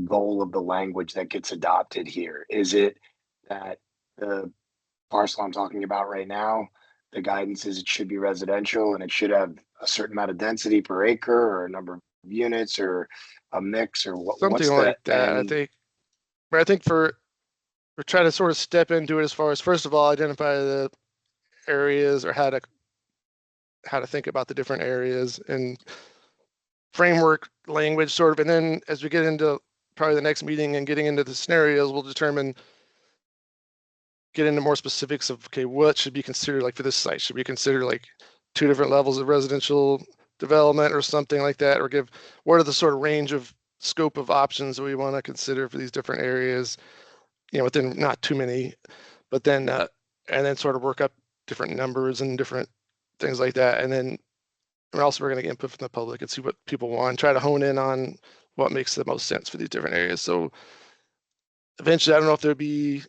goal of the language that gets adopted here? Is it that the parcel I'm talking about right now, the guidance is it should be residential and it should have a certain amount of density per acre or a number of units or a mix or something like that? I think we're trying to sort of step into it as far as, first of all, identify the areas or how to think about the different areas and framework language sort of. And then as we get into probably the next meeting and getting into the scenarios, we'll get into more specifics of, okay, what should be considered like for this site? Should we consider like 2 different levels of residential development or something like that? Or what are the sort of range of scope of options that we want to consider for these different areas, within not too many, but then, and then sort of work up different numbers and different things like that. And then we're going to get input from the public and see what people want, try to hone in on what makes the most sense for these different areas. So eventually, I don't know if there'd be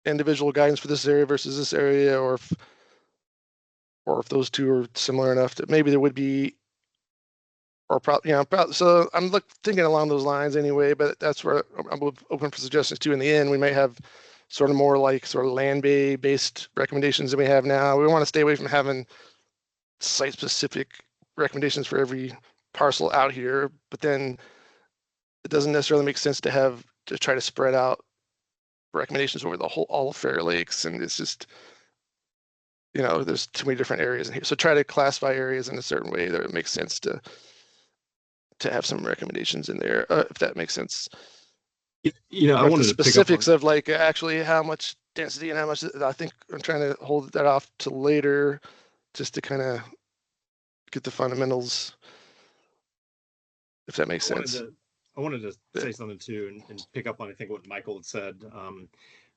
individual guidance for this area versus this area, or if those two are similar enough that maybe there would be, or probably, so I'm thinking along those lines anyway, but that's where I'm open for suggestions too. In the end, we may have sort of more like sort of land based recommendations than we have now. We want to stay away from having site specific recommendations for every parcel out here, but then it doesn't necessarily make sense to try to spread out recommendations over all of Fair Lakes, and it's just there's too many different areas in here. So try to classify areas in a certain way that it makes sense to have some recommendations in there, if that makes sense. I wanted the to specifics of like actually how much density and how much. I think I'm trying to hold that off to later, just to kind of get the fundamentals if that makes sense. I wanted to say something too, and pick up on, I think, what Michael had said.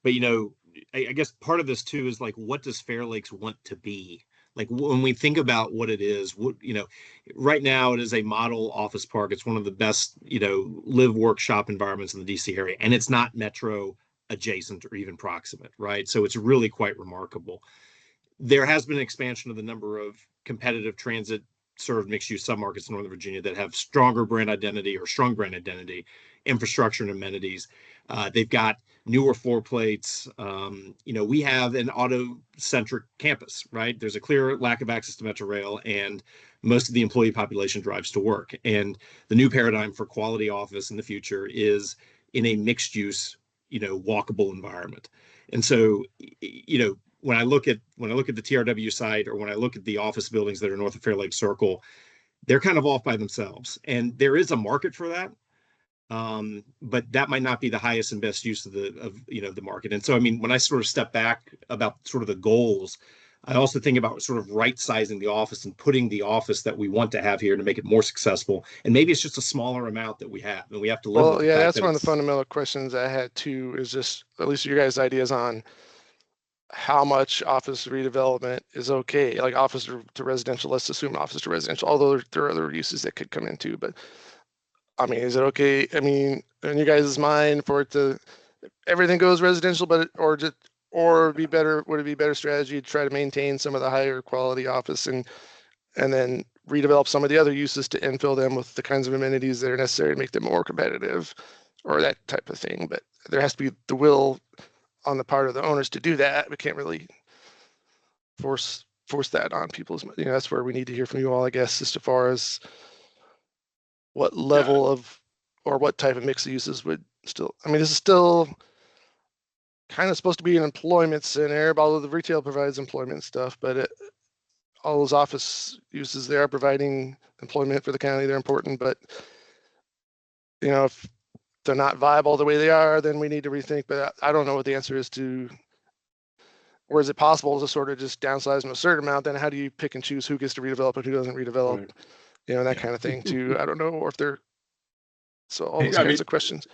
But, you know, I guess part of this too is like, what does Fair Lakes want to be? Like when we think about what it is, what, you know, right now it is a model office park. It's one of the best, you know, live, work, shop environments in the DC area. And it's not metro adjacent or even proximate, right? So it's really quite remarkable. There has been an expansion of the number of competitive transit served mixed use submarkets in Northern Virginia that have stronger brand identity or strong brand identity, infrastructure and amenities. They've got newer floor plates. You know, we have an auto-centric campus, right? There's a clear lack of access to Metro Rail, and most of the employee population drives to work. And the new paradigm for quality office in the future is in a mixed use, you know, walkable environment. And so, you know, when I look at the TRW site, or when I look at the office buildings that are north of Fair Lake Circle, they're kind of off by themselves, and there is a market for that. But that might not be the highest and best use of the market. And so, I mean, when I sort of step back about sort of the goals, I also think about sort of right sizing the office and putting the office that we want to have here to make it more successful. And maybe it's just a smaller amount that we have, and we have to live with the fact that's that one of the fundamental questions I had too, is just at least your guys' ideas on how much office redevelopment is okay, like office to residential. Let's assume office to residential, although there are other uses that could come into. But I mean, is it okay? I mean, in your guys' mind, for it to everything goes residential, but would it be better strategy to try to maintain some of the higher quality office and then redevelop some of the other uses to infill them with the kinds of amenities that are necessary to make them more competitive, or that type of thing? But there has to be the will on the part of the owners to do that. We can't really force that on people's, you know, that's where we need to hear from you all, I guess, as far as what level of, or what type of mix of uses would still, I mean, this is still kind of supposed to be an employment center, although the retail provides employment stuff, but all those office uses, they are providing employment for the county. They're important, but you know, if they're not viable the way they are, then we need to rethink. But I don't know what the answer is to, or is it possible to sort of just downsize them a certain amount? Then how do you pick and choose who gets to redevelop and who doesn't redevelop? Right. You know, that kind of thing too. I don't know, or if they're, so all those kinds of questions.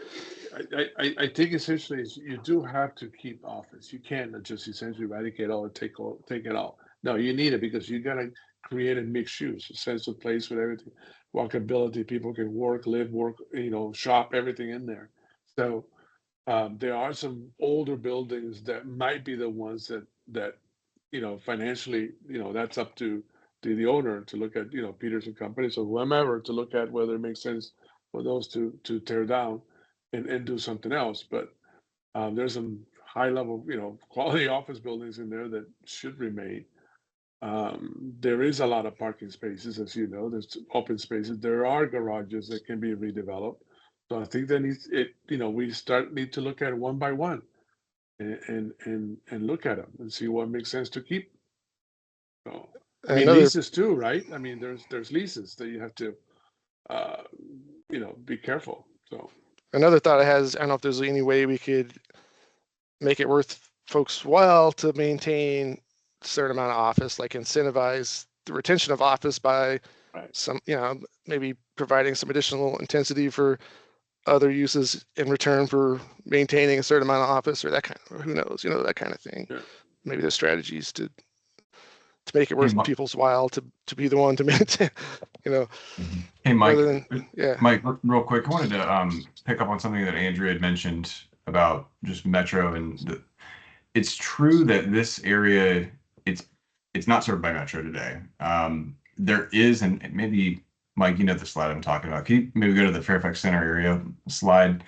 I think essentially you do have to keep office. You can't just essentially eradicate all and take it all. No, you need it because you gotta create a mixed use, a sense of place with everything, walkability. People can work, live, work, you know, shop, everything in there. So there are some older buildings that might be the ones that you know, financially, you know, that's up to the owner to look at, you know, Peters and Company, so whomever, to look at whether it makes sense for those to tear down and do something else. But there's some high level, you know, quality office buildings in there that should remain. There is a lot of parking spaces, as you know. There's open spaces. There are garages that can be redeveloped. So I think that you know, we need to look at it one by one and look at them and see what makes sense to keep. So I mean, leases too, right? I mean, there's leases that you have to you know, be careful. So another thought I had is, I don't know if there's any way we could make it worth folks' while to maintain a certain amount of office, like incentivize the retention of office by some, you know, maybe providing some additional intensity for other uses in return for maintaining a certain amount of office, or that kind of, who knows, you know, that kind of thing. Yeah. Maybe there's strategies to make it worth people's while to be the one to maintain, you know. Hey, Mike. Mike, real quick, I wanted to pick up on something that Andrew had mentioned about just Metro, and it's true that this area, it's not served by Metro today. There is, and maybe Mike, you know the slide I'm talking about. Can you maybe go to the Fairfax Center area slide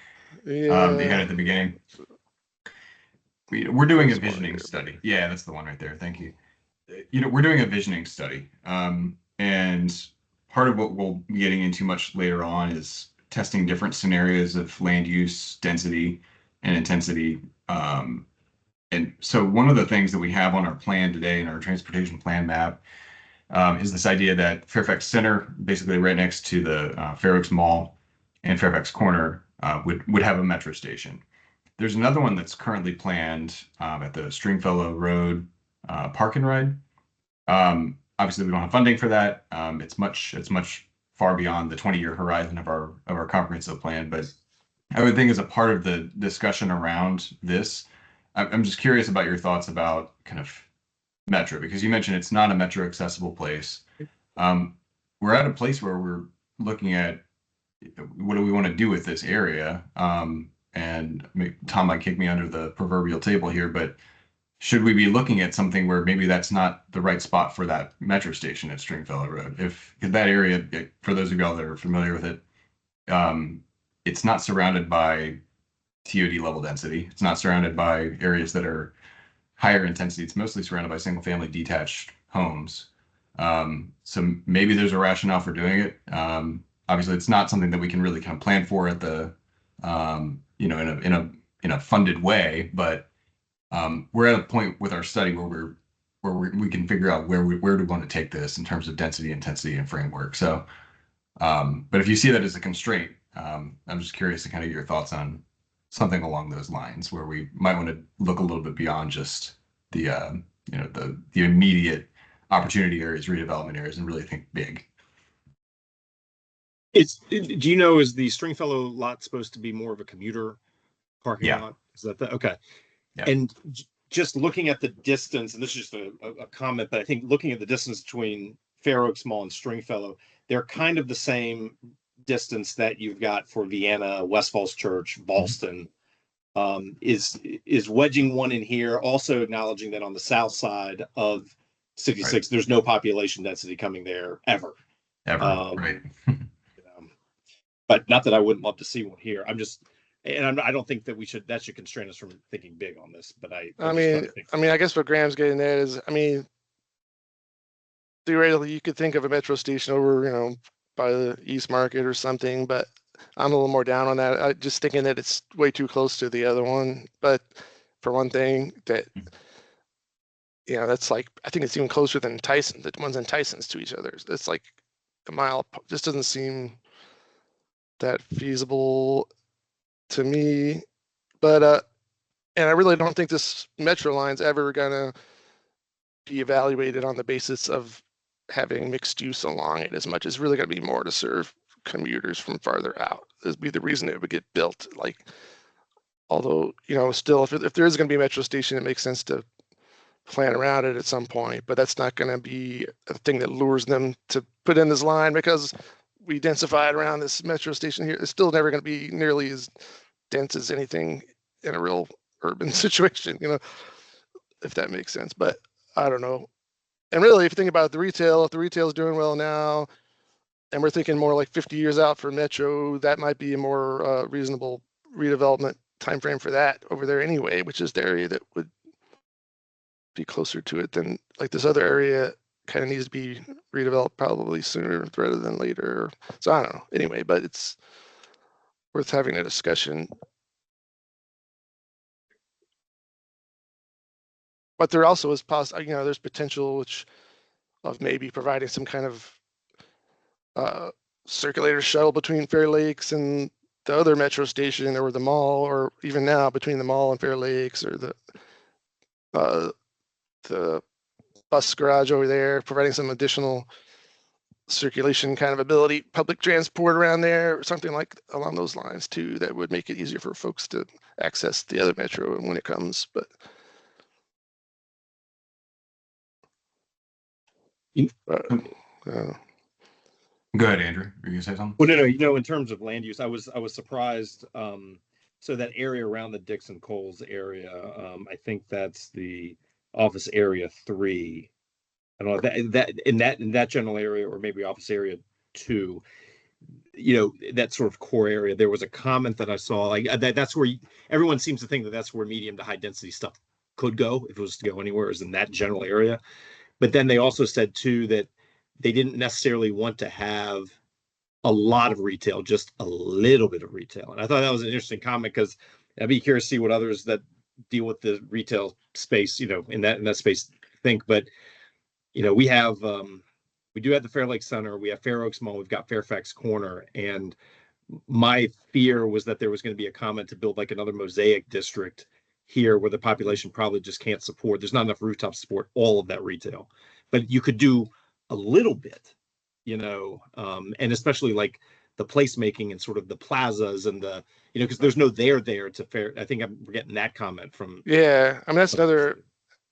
you had at the beginning? We're doing a visioning study. Yeah, that's the one right there. Thank you. You know, we're doing a visioning study, and part of what we'll be getting into much later on is testing different scenarios of land use, density, and intensity. And so one of the things that we have on our plan today, in our transportation plan map, is this idea that Fairfax Center, basically right next to the Fair Oaks Mall and Fairfax Corner, would have a metro station. There's another one that's currently planned at the Stringfellow Road Park and Ride. Obviously, we don't have funding for that. It's much far beyond the 20-year horizon of our comprehensive plan. But I would think as a part of the discussion around this, I'm just curious about your thoughts about kind of metro, because you mentioned it's not a metro accessible place. We're at a place where we're looking at what do we want to do with this area? And Tom might kick me under the proverbial table here, but should we be looking at something where maybe that's not the right spot for that metro station at Stringfellow Road? If that area, for those of y'all that are familiar with it, it's not surrounded by TOD level density. It's not surrounded by areas that are higher intensity. It's mostly surrounded by single family detached homes. So maybe there's a rationale for doing it. Obviously, it's not something that we can really kind of plan for at the, in a funded way. But we're at a point with our study where we can figure out where do we want to take this in terms of density, intensity, and framework. So, but if you see that as a constraint, I'm just curious to kind of get your thoughts on something along those lines, where we might want to look a little bit beyond just the the immediate opportunity areas, redevelopment areas, and really think big. Do you know, is the Stringfellow lot supposed to be more of a commuter parking lot? Is that okay? Yeah. And just looking at the distance, and this is just a comment, but I think looking at the distance between Fair Oaks Mall and Stringfellow, they're kind of the same distance that you've got for Vienna, West Falls Church, Ballston. Is wedging one in here, also acknowledging that on the south side of 66, there's no population density coming there ever. Right. But not that I wouldn't love to see one here. I don't think that that should constrain us from thinking big on this. But I guess what Graham's getting at is, theoretically, you could think of a metro station over, by the East Market or something, but I'm a little more down on that. I just thinking that it's way too close to the other one. But for one thing, that that's like, I think it's even closer than Tyson. The ones in Tyson's to each other. It's like a mile. Just doesn't seem that feasible to me. But and I really don't think this metro line's ever gonna be evaluated on the basis of having mixed use along it as much. It's really gonna be more to serve commuters from farther out. That'd be the reason it would get built. Like, although still, if there is going to be a metro station, it makes sense to plan around it at some point. But that's not going to be a thing that lures them to put in this line because we densified around this metro station here. It's still never going to be nearly as dense as anything in a real urban situation, if that makes sense. But I don't know. And really, if you think about the retail, if the retail is doing well now, and we're thinking more like 50 years out for metro, that might be a more reasonable redevelopment timeframe for that over there anyway, which is the area that would be closer to it than like this other area kind of needs to be redeveloped probably sooner rather than later. So I don't know. Anyway, but it's worth having a discussion. But there also is there's potential of maybe providing some kind of circulator shuttle between Fair Lakes and the other metro station, or the mall, or even now between the mall and Fair Lakes, or the bus garage over there, providing some additional circulation kind of ability, public transport around there, or something like along those lines too, that would make it easier for folks to access the other metro when it comes. But Go ahead, Andrew. Are you gonna say something? Well, no. In terms of land use, I was surprised. So that area around the Dixon Coles area, I think that's the office area 3. I don't know that in that general area, or maybe office area 2. That sort of core area. There was a comment that I saw like that's where everyone seems to think that that's where medium to high density stuff could go if it was to go anywhere, is in that general area. But then they also said too that they didn't necessarily want to have a lot of retail, just a little bit of retail. And I thought that was an interesting comment, because I'd be curious to see what others that deal with the retail space, in that space think. But, we do have the Fair Lake Center, we have Fair Oaks Mall, we've got Fairfax Corner. And my fear was that there was going to be a comment to build like another mosaic district here where the population probably just can't support. There's not enough rooftop to support all of that retail. But you could do a little bit and especially like the placemaking and sort of the plazas and the, because there's no there to fair. I think we're getting that comment from. Yeah, I mean, that's another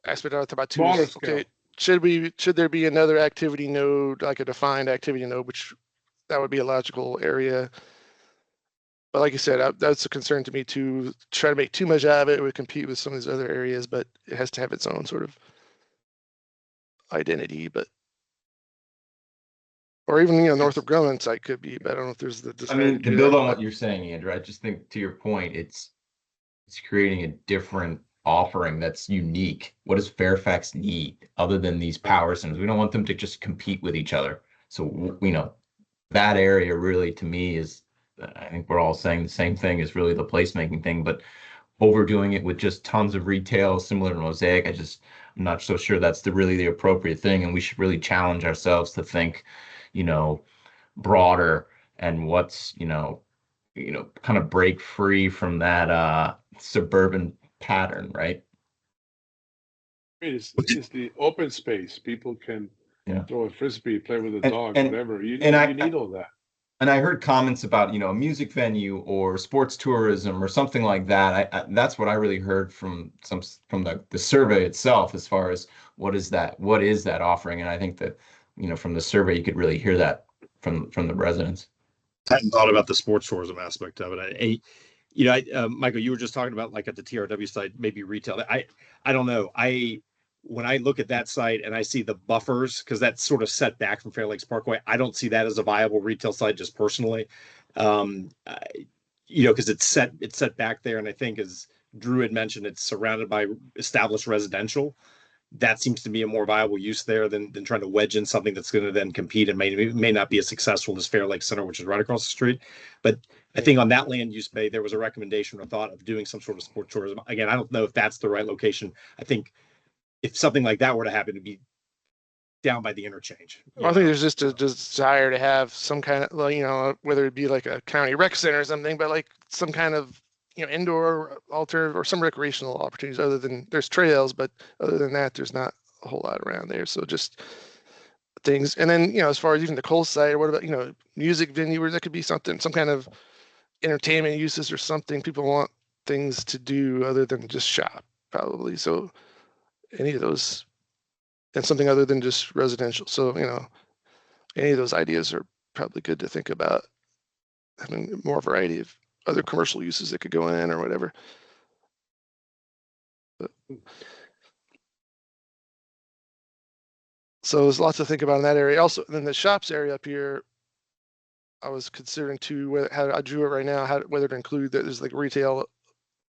aspect I thought about too. Smaller Is, okay, scale. should there be another activity node, like a defined activity node, which that would be a logical area. But like you said, that's a concern to me too. Try to make too much out of it would compete with some of these other areas, but it has to have its own sort of identity. But or even Northrop Grumman site could be, but I don't know if there's the I desire mean, to do build that, on but what you're saying, Andrew, I just think to your point, it's creating a different offering that's unique. What does Fairfax need other than these power centers? We don't want them to just compete with each other. So, that area really, to me, is, I think we're all saying the same thing, is really the placemaking thing, but overdoing it with just tons of retail similar to Mosaic, I'm not so sure that's really the appropriate thing. And we should really challenge ourselves to think, broader, and what's, kind of break free from that suburban pattern, right? It's the open space. People can throw a frisbee, play with a dog, whatever. You need all that. And I heard comments about, a music venue or sports tourism or something like that. That's what I really heard from the survey itself, as far as what is that offering. And I think that, from the survey, you could really hear that from the residents. I hadn't thought about the sports tourism aspect of it. Michael, you were just talking about like at the TRW site, maybe retail. I don't know. When I look at that site and I see the buffers, because that's sort of set back from Fair Lakes Parkway, I don't see that as a viable retail site, just personally. Because it's set back there, and I think, as Drew had mentioned, it's surrounded by established residential. That seems to be a more viable use there than trying to wedge in something that's going to then compete and may not be as successful as Fair Lakes Center, which is right across the street. But I think on that land use bay, there was a recommendation or thought of doing some sort of sports tourism. Again, I don't know if that's the right location. I think if something like that were to happen, it'd be down by the interchange. I think there's just a desire to have some kind of, whether it be like a county rec center or something, but like some kind of, indoor alternative or some recreational opportunities other than, there's trails, but other than that, there's not a whole lot around there. So just things. And then, as far as even the coal site, or what about, music venue, where that could be something, some kind of entertainment uses or something. People want things to do other than just shop, probably. So any of those, and something other than just residential. So, any of those ideas are probably good to think about, having more variety of other commercial uses that could go in or whatever. But, so there's lots to think about in that area. Also, then the shops area up here, I was considering too, how I drew it right now, whether to include that. There's like retail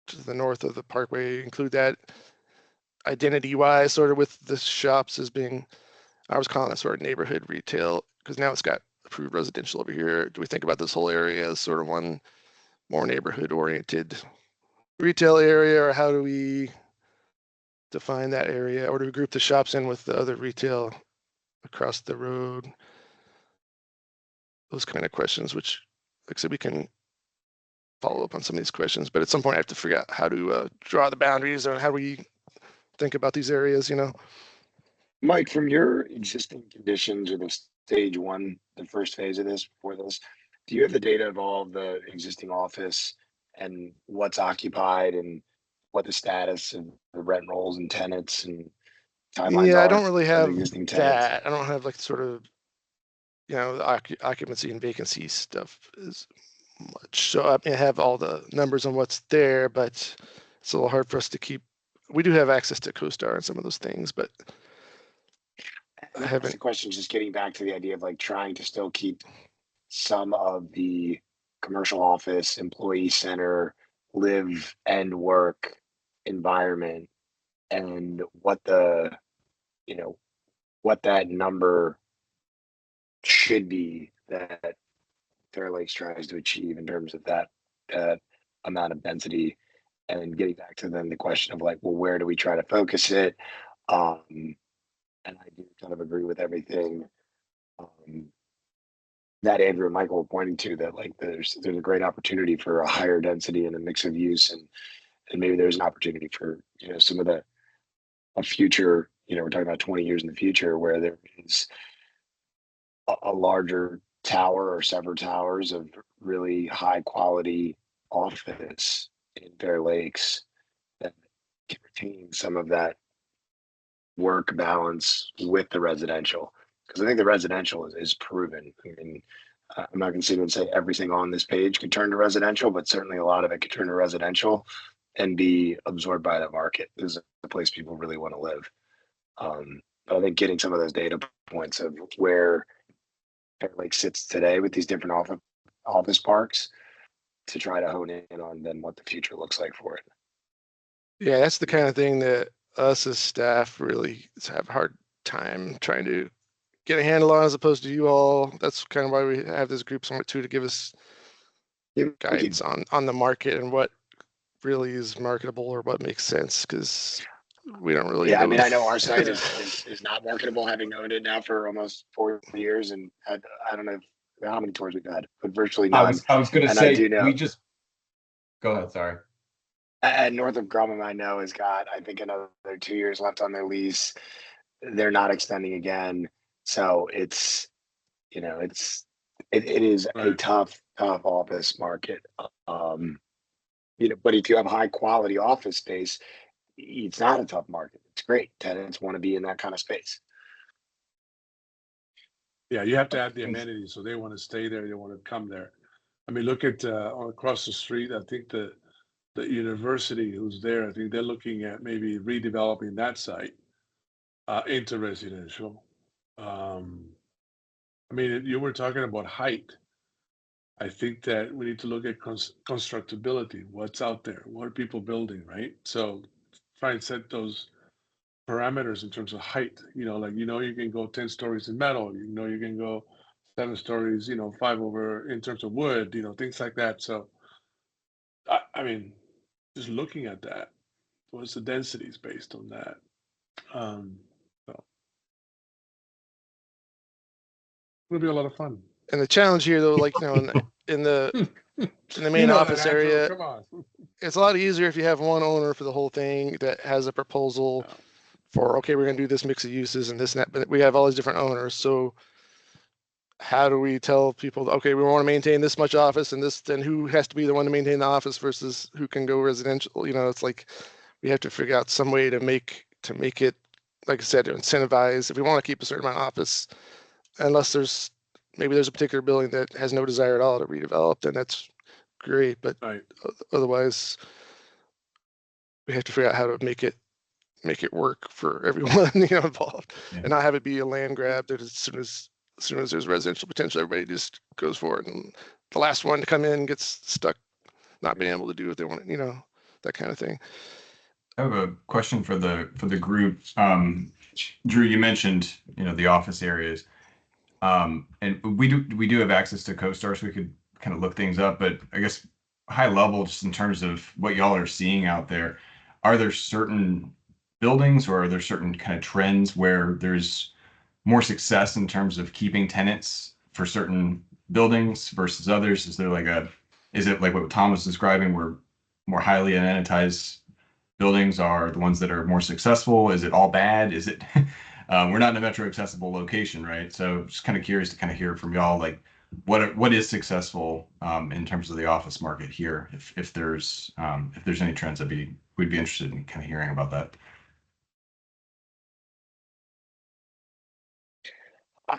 to the north of the parkway, include that identity wise, sort of with the shops as being, I was calling it sort of neighborhood retail, because now it's got approved residential over here. Do we think about this whole area as sort of one more neighborhood oriented retail area, or how do we define that area? Or do we group the shops in with the other retail across the road? Those kind of questions, which, like I said, we can follow up on some of these questions, but at some point I have to figure out how to draw the boundaries on how we think about these areas, Mike, from your existing conditions or the stage one, the first phase of this, before this, do you have the data of all the existing office and what's occupied and what the status of the rent rolls and tenants and timelines I don't really have existing that. tenants? I don't have like sort of, the occupancy and vacancy stuff as much. So I have all the numbers on what's there, but it's a little hard for us to keep. We do have access to CoStar and some of those things, but I haven't. The question is just getting back to the idea of like trying to still keep some of the commercial office, employee center, live and work environment, and what that number should be that Fair Lakes tries to achieve in terms of that amount of density, and getting back to then the question of like, well, where do we try to focus it? And I do kind of agree with everything that Andrew and Michael were pointing to, that like there's a great opportunity for a higher density and a mix of use, and maybe there's an opportunity for some of a future, we're talking about 20 years in the future, where there is a larger tower or several towers of really high quality office in Fair Lakes that can retain some of that work balance with the residential. Because I think the residential is proven. I mean, I'm not going to sit here and say everything on this page could turn to residential, but certainly a lot of it could turn to residential and be absorbed by the market. This is the place people really want to live. But I think getting some of those data points of where Fair Lake sits today with these different office parks to try to hone in on then what the future looks like for it. Yeah, that's the kind of thing that us as staff really have a hard time trying to get a handle on, as opposed to you all. That's kind of why we have this group somewhat too, to give us guidance on the market and what really is marketable or what makes sense, because we don't really I mean, I know our site is not marketable, having owned it now for almost 4 years, and I don't know how many tours we've had, but virtually none. I was going to And say, I do know, go ahead, sorry. And North of Grumman, I know, has got, I think, another 2 years left on their lease. They're not extending again. So it's, you know, it is a tough office market. You know, but if you have high quality office space, it's not a tough market. It's great. Tenants want to be in that kind of space. Yeah, you have to add the amenities, so they want to stay there. They want to come there. I mean, look at across the street. I think the university who's there, I think they're looking at maybe redeveloping that site into residential. I mean, you were talking about height. I think that we need to look at constructability. What's out there? What are people building, right? So try and set those parameters in terms of height. You know, like, you can go 10 stories in metal. You can go 7 stories, 5 over in terms of wood, things like that. So, I mean, just looking at that, what's the densities based on that? So it'll be a lot of fun. And the challenge here, though, like, in the main office area, come on. It's a lot easier if you have one owner for the whole thing that has a proposal for, okay, we're going to do this mix of uses and this and that, but we have all these different owners. So how do we tell people, okay, we want to maintain this much office and this, then who has to be the one to maintain the office versus who can go residential? It's like we have to figure out some way to make it, like I said, to incentivize. If we want to keep a certain amount of office, unless maybe there's a particular building that has no desire at all to redevelop, then that's great. But otherwise, we have to figure out how to make it work for everyone involved, and not have it be a land grab that as soon as there's residential potential, everybody just goes for it, and the last one to come in gets stuck not being able to do what they want, that kind of thing. I have a question for the group. Drew, you mentioned the office areas, and we do have access to CoStar, so we could kind of look things up. But I guess high level, just in terms of what y'all are seeing out there, are there certain buildings or are there certain kind of trends where there's more success in terms of keeping tenants for certain buildings versus others? Is it like what Tom was describing, where more highly amenitized buildings are the ones that are more successful? Is it all bad? Is it we're not in a metro accessible location, right? So just kind of curious to kind of hear from y'all, like what is successful in terms of the office market here? If there's any trends, we'd be interested in kind of hearing about that.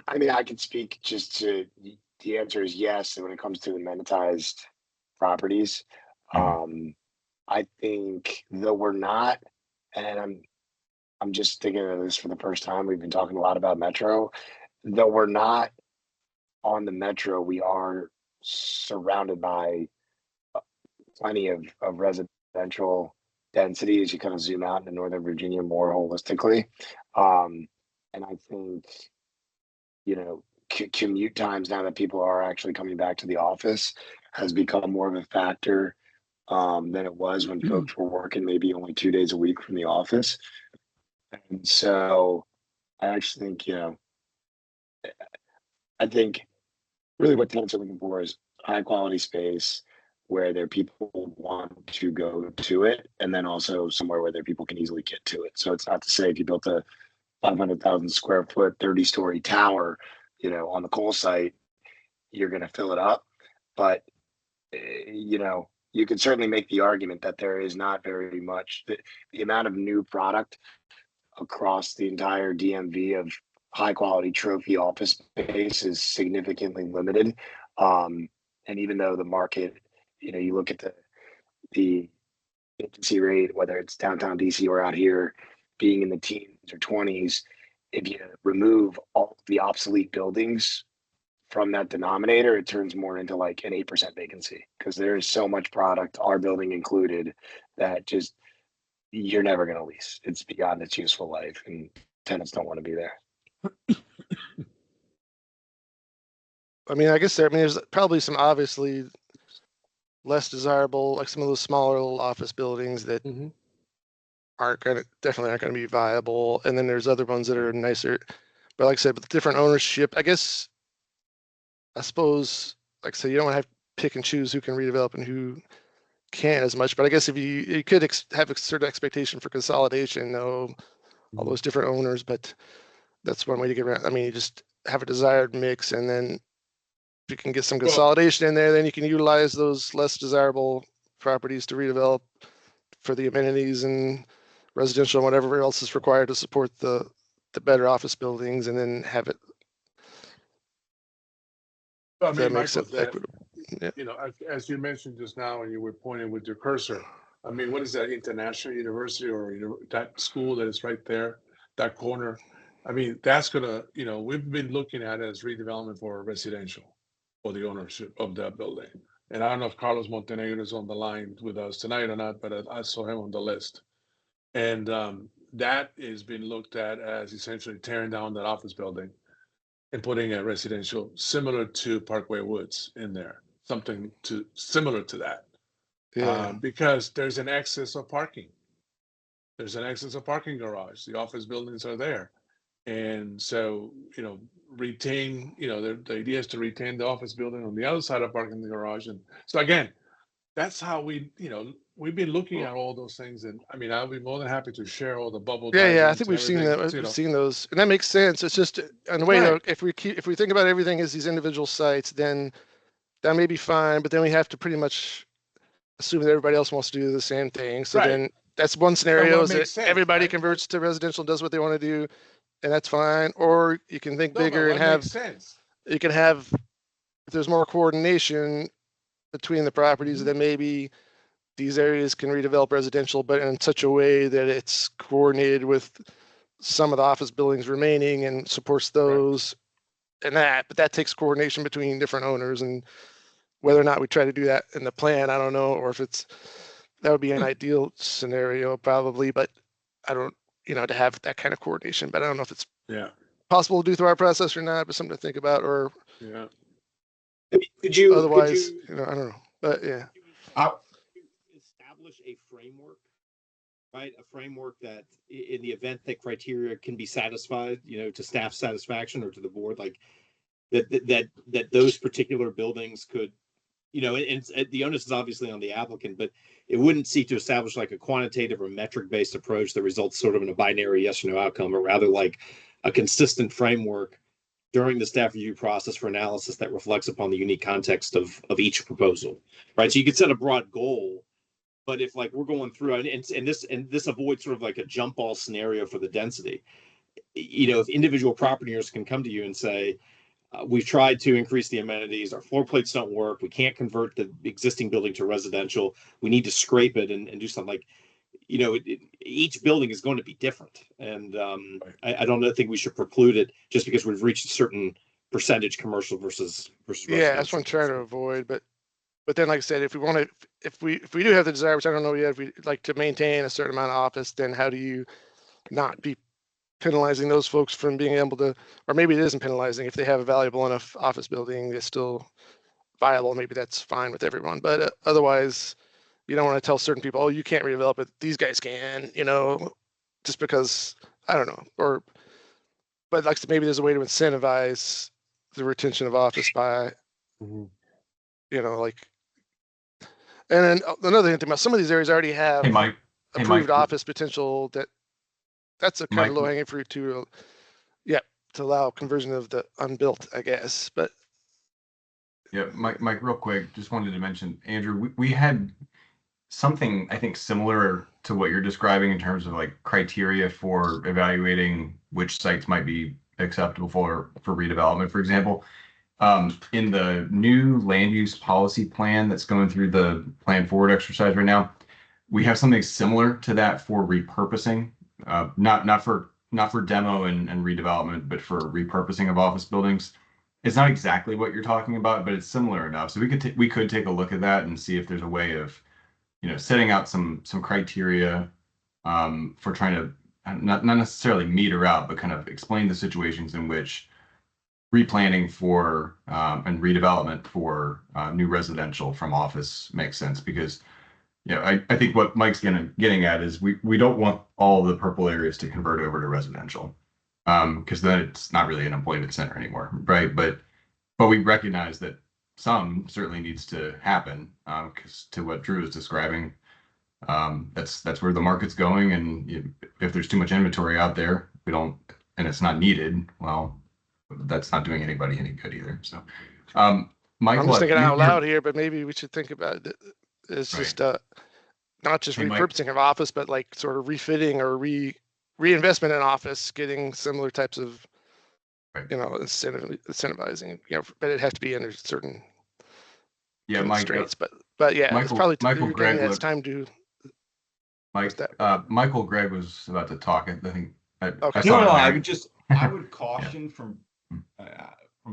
I mean, I can speak just to the answer is yes. And when it comes to amenitized properties, I think though we're not, and I'm just thinking of this for the first time. We've been talking a lot about metro, though we're not on the metro. We are surrounded by plenty of residential density as you kind of zoom out into Northern Virginia more holistically. And I think, commute times, now that people are actually coming back to the office, has become more of a factor than it was when folks were working maybe only 2 days a week from the office. And so I actually think, I think really what tenants are looking for is high quality space where their people want to go to it, and then also somewhere where their people can easily get to it. So it's not to say if you built a 500,000 square foot, 30-story tower, you know, on the coal site, you're going to fill it up. But, you know, you can certainly make the argument that there is not very much. The amount of new product across the entire DMV of high quality trophy office space is significantly limited. And even though the market, you know, you look at the vacancy rate, whether it's downtown DC or out here, being in the teens or 20s, if you remove all the obsolete buildings from that denominator, it turns more into like an 8% vacancy, because there is so much product, our building included, that just you're never going to lease. It's beyond its useful life, and tenants don't want to be there. I mean, I guess there's probably some obviously less desirable, like some of those smaller little office buildings that definitely aren't going to be viable. And then there's other ones that are nicer. But like I said, with different ownership, I suppose, like I said, you don't want to have to pick and choose who can redevelop and who can't as much. But I guess if you could have a certain expectation for consolidation, though, all those different owners, but that's one way to get around. I mean, you just have a desired mix, and then if you can get some consolidation in there, then you can utilize those less desirable properties to redevelop for the amenities and residential and whatever else is required to support the better office buildings, and then have it. I mean, Michael, you know, as you mentioned just now, and you were pointing with your cursor, I mean, what is that International University or that school that is right there, that corner? I mean, that's gonna, you know, we've been looking at it as redevelopment for residential, for the ownership of that building. And I don't know if Carlos Montenegro is on the line with us tonight or not, but I saw him on the list. And that is being looked at as essentially tearing down that office building and putting a residential similar to Parkway Woods in there, something similar to that. Yeah. Because there's an excess of parking. There's an excess of parking garage. The office buildings are there. And so, you know, retain, you know, the idea is to retain the office building on the other side of parking the garage. And so again, that's how we, you know, we've been looking at all those things. And I mean, I'll be more than happy to share all the bubble. Yeah, I think we've seen that. We've seen those, and that makes sense. It's just in a way, though, if we think about everything as these individual sites, then that may be fine. But then we have to pretty much assume that everybody else wants to do the same thing. So then that's one scenario, is that everybody converts to residential, does what they want to do, and that's fine. Or you can think bigger and have, you can have, if there's more coordination between the properties, then maybe these areas can redevelop residential, but in such a way that it's coordinated with some of the office buildings remaining and supports those and that. But that takes coordination between different owners, and whether or not we try to do that in the plan, I don't know, or if that would be an ideal scenario probably, but I don't, you know, to have that kind of coordination, but I don't know if it's possible to do through our process or not, but something to think about. Or could you otherwise, you know, I don't know, but establish a framework, right? A framework that in the event that criteria can be satisfied, you know, to staff satisfaction or to the board, like that those particular buildings could, you know, and the onus is obviously on the applicant, but it wouldn't seek to establish like a quantitative or metric based approach that results sort of in a binary yes or no outcome, but rather like a consistent framework during the staff review process for analysis that reflects upon the unique context of each proposal, right? So you could set a broad goal, but if like we're going through and this avoids sort of like a jump ball scenario for the density, you know, if individual property owners can come to you and say, we've tried to increase the amenities, our floor plates don't work, we can't convert the existing building to residential, we need to scrape it and do something, like, you know, each building is going to be different. And I don't think we should preclude it just because we've reached a certain percentage commercial versus yeah, that's what I'm trying to avoid. But then, like I said, if we do have the desire, which I don't know yet, if we like to maintain a certain amount of office, then how do you not be penalizing those folks from being able to, or maybe it isn't penalizing if they have a valuable enough office building that's still viable, maybe that's fine with everyone. But otherwise, you don't want to tell certain people, oh, you can't redevelop it, these guys can, you know, just because, I don't know. But like maybe there's a way to incentivize the retention of office by, you know, like, and then another thing about some of these areas already have approved office potential. That's a kind of low hanging fruit too. Yeah. to allow conversion of the unbuilt, I guess. But yeah, Mike, real quick, just wanted to mention, Andrew, we had something I think similar to what you're describing in terms of like criteria for evaluating which sites might be acceptable for redevelopment, for example. In the new land use policy plan that's going through the plan forward exercise right now, we have something similar to that for repurposing, not for demo and redevelopment, but for repurposing of office buildings. It's not exactly what you're talking about, but it's similar enough. So we could take a look at that and see if there's a way of, setting out some criteria for trying to not necessarily meter out, but kind of explain the situations in which replanning for and redevelopment for new residential from office makes sense. Because I think what Mike's getting at is we don't want all the purple areas to convert over to residential, because then it's not really an employment center anymore, right? But we recognize that some certainly needs to happen, because to what Drew is describing, that's where the market's going, and if there's too much inventory out there, and it's not needed, well, that's not doing anybody any good either. So, Mike, I'm just thinking out loud here, but maybe we should think about it. It's Right. just not just Hey, Mike. repurposing of office, but like sort of refitting or reinvestment in office, getting similar types of, Right. incentivizing, but it has to be under certain constraints. Mike, but yeah, Michael, it's probably Michael Gregg, it's time to. Mike, Michael Gregg was about to talk. I think. Okay. No, I would caution from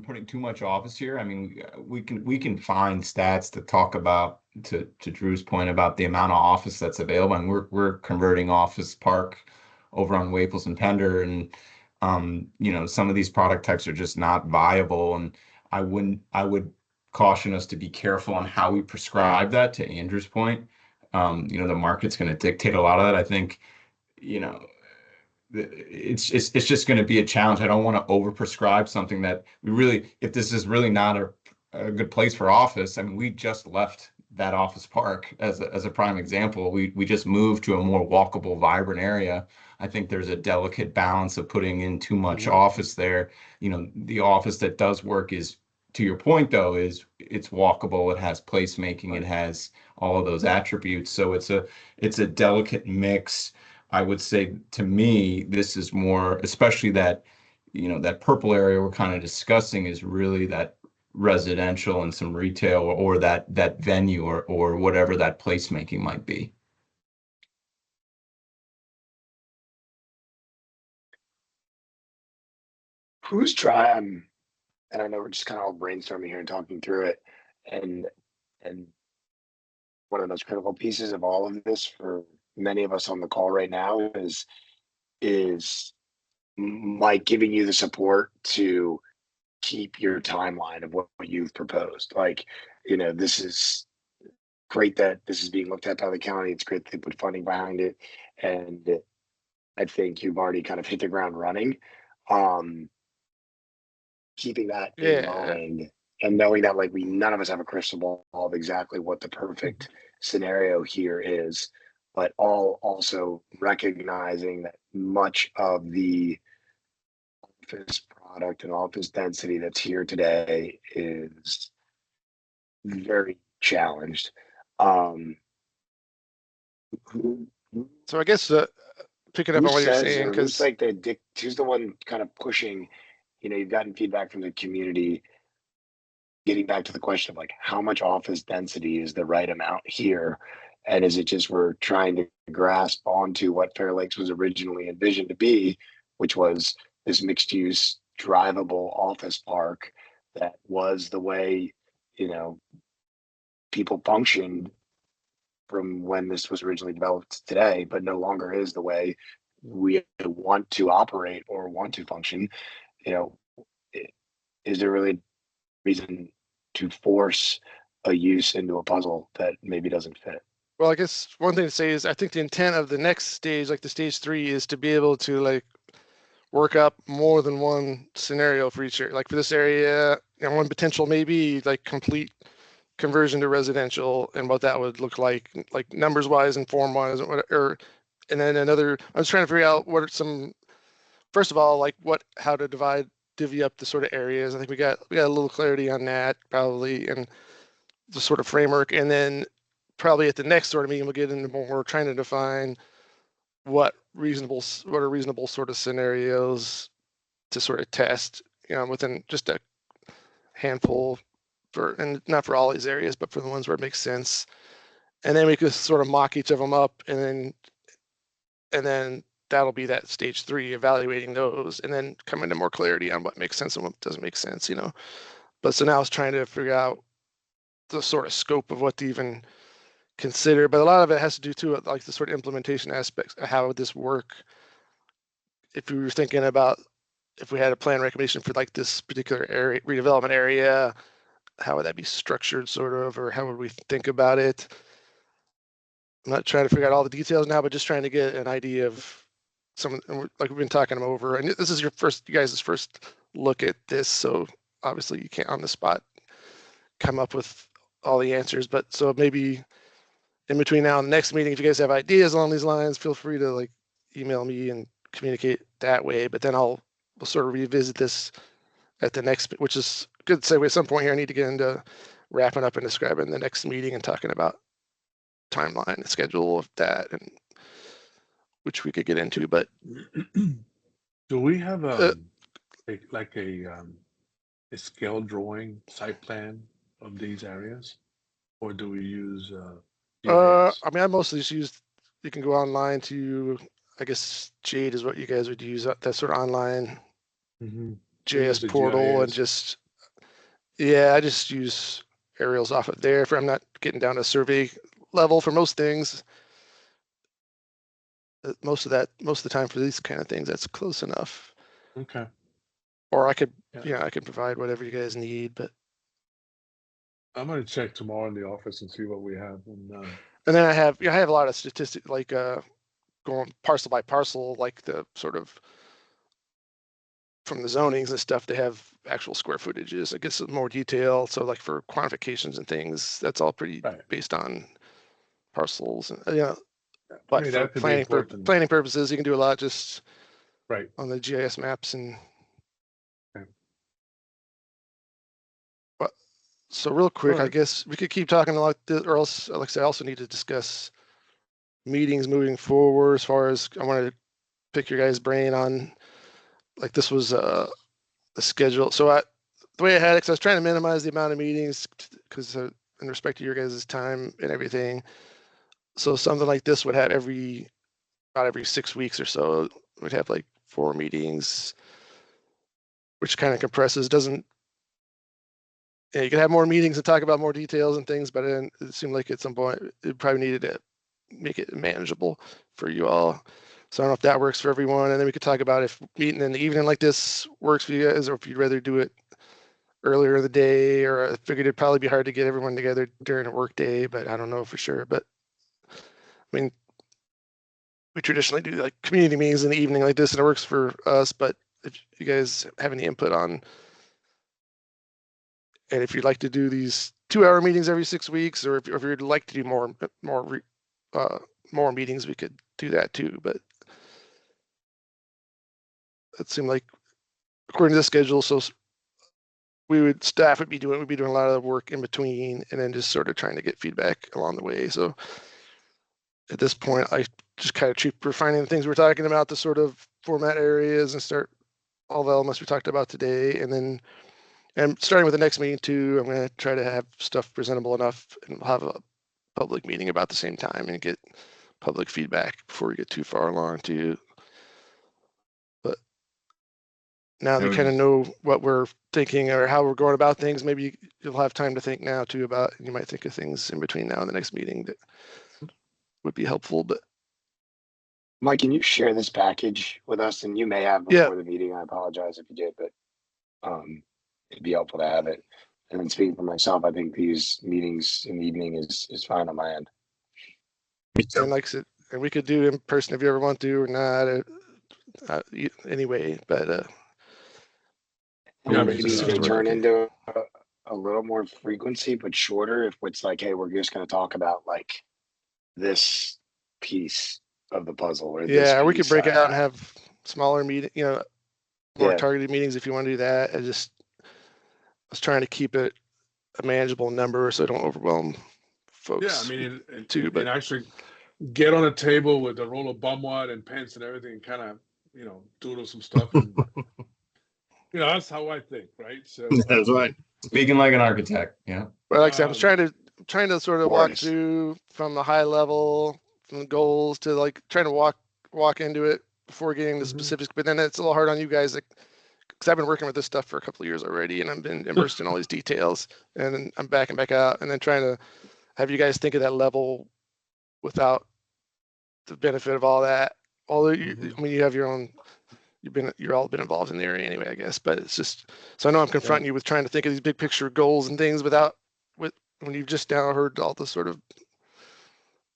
putting too much office here. I mean, we can find stats to talk about, to Drew's point about the amount of office that's available, and we're converting office park over on Waples and Pender, and some of these product types are just not viable, and I would caution us to be careful on how we prescribe that, to Andrew's point. The market's going to dictate a lot of that. I think, it's just going to be a challenge. I don't want to overprescribe something that if this is really not a good place for office. I mean, we just left that office park as a prime example. We just moved to a more walkable, vibrant area. I think there's a delicate balance of putting in too much office there. The office that does work is, to your point though, is it's walkable, it has placemaking, it has all of those attributes. So it's a delicate mix. I would say, to me, this is more, especially that, that purple area we're kind of discussing, is really that residential and some retail, or that venue, or whatever that placemaking might be. Who's trying? And I know we're just kind of all brainstorming here and talking through it, and one of the most critical pieces of all of this for many of us on the call right now is Mike giving you the support to keep your timeline of what you've proposed. Like, this is great that this is being looked at by the county. It's great that they put funding behind it, and I think you've already kind of hit the ground running. Keeping that in mind, and knowing that none of us have a crystal ball of exactly what the perfect scenario here is, but also recognizing that much of the office product and office density that's here today is very challenged. So I guess picking up on what you're saying, because who's the one kind of pushing? You've gotten feedback from the community, getting back to the question of how much office density is the right amount here, and is it just we're trying to grasp onto what Fair Lakes was originally envisioned to be, which was this mixed-use drivable office park that was the way people functioned from when this was originally developed today, but no longer is the way we want to operate or want to function. Is there really a reason to force a use into a puzzle that maybe doesn't fit? Well, I guess one thing to say is I think the intent of the next stage, like the stage 3, is to be able to work up more than one scenario for each area. Like for this area, one potential maybe complete conversion to residential, and what that would look like numbers wise and form wise, and then another. I was trying to figure out what are some first of all, like how to divvy up the sort of areas. I think we got a little clarity on that probably, and the sort of framework. And then probably at the next sort of meeting, we'll get into more trying to define what are reasonable sort of scenarios to sort of test, within just a handful and not for all these areas, but for the ones where it makes sense. And then we could sort of mock each of them up, and then that'll be that stage 3, evaluating those, and then come into more clarity on what makes sense and what doesn't make sense, But so now it's trying to figure out the sort of scope of what to even consider. But a lot of it has to do too, like the sort of implementation aspects. How would this work? If we were thinking about if we had a plan recommendation for like this particular area, redevelopment area, how would that be structured, sort of, or how would we think about it? I'm not trying to figure out all the details now, but just trying to get an idea of some, like we've been talking them over. And this is you guys' first look at this, so obviously you can't on the spot come up with all the answers. But so maybe in between now and the next meeting, if you guys have ideas along these lines, feel free to like email me and communicate that way. But then we'll sort of revisit this at the next, which is good segue. At some point here, I need to get into wrapping up and describing the next meeting and talking about timeline and schedule of that, and which we could get into. But do we have a scale drawing site plan of these areas, or do we use I mean, I mostly just use, you can go online to, I guess Jade is what you guys would use, that sort of online GIS portal, and just, I just use aerials off of there. I'm not getting down to survey level for most things. Most of the time for these kind of things, that's close enough. Okay. Or I could, I could provide whatever you guys need, but I'm gonna check tomorrow in the office and see what we have. And then I have a lot of statistics, like going parcel by parcel, like the sort of from the zonings and stuff. They have actual square footages, I guess, more detail. So like for quantifications and things, that's all pretty based on parcels, and But for planning purposes, you can do a lot just on the GIS maps and. So real quick, I guess we could keep talking about this, or else, like I said, I also need to discuss meetings moving forward. As far as I wanted to pick your guys' brain on, like this was the schedule. So the way I had it, because I was trying to minimize the amount of meetings, because in respect to your guys' time and everything. So something like this would have about every 6 weeks or so, we'd have like 4 meetings, which kind of compresses, doesn't. Yeah, you could have more meetings and talk about more details and things, but it seemed like at some point it probably needed to make it manageable for you all. So I don't know if that works for everyone. And then we could talk about if meeting in the evening like this works for you guys, or if you'd rather do it earlier in the day, or I figured it'd probably be hard to get everyone together during a work day, but I don't know for sure. But I mean, we traditionally do like community meetings in the evening like this, and it works for us. But if you guys have any input on, and if you'd like to do these 2-hour meetings every 6 weeks, or if you'd like to do more meetings, we could do that too. But it seemed like, according to the schedule, so staff would be doing a lot of the work in between, and then just sort of trying to get feedback along the way. So at this point, I just kind of keep refining the things we're talking about, the sort of format areas, and start all the elements we talked about today, and then. And starting with the next meeting too, I'm going to try to have stuff presentable enough, and we'll have a public meeting about the same time and get public feedback before we get too far along too. But now that you kind of know what we're thinking or how we're going about things, maybe you'll have time to think now too about, you might think of things in between now and the next meeting that would be helpful. But Mike, can you share this package with us? And you may have before the meeting. I apologize if you did, but it'd be helpful to have it. And then speaking for myself, I think these meetings in the evening is fine on my end. And like I said, and we could do in person if you ever want to, or not. Anyway, but maybe it could turn into a little more frequency, but shorter. If it's like, hey, we're just going to talk about like this piece of the puzzle, or we could break it out and have smaller meeting, more Yeah. targeted meetings if you want to do that. I was trying to keep it a manageable number so I don't overwhelm folks. Yeah, I mean, too, but actually get on a table with a roll of bumwad and pens and everything, and kind of, doodle some stuff, and that's how I think, right? So That's right. Speaking like an architect, yeah. Well, like I said, I'm trying to sort of walk Boris. through from the high level, from the goals to like trying to walk into it before getting the specifics. But then it's a little hard on you guys, because I've been working with this stuff for a couple of years already, and I've been immersed in all these details, and then I'm back and back out, and then trying to have you guys think of that level without the benefit of all that. Although I mean, you have your own. You're all been involved in the area anyway, I guess. But it's just so I know I'm confronting you with trying to think of these big picture goals and things when you've just now heard all the sort of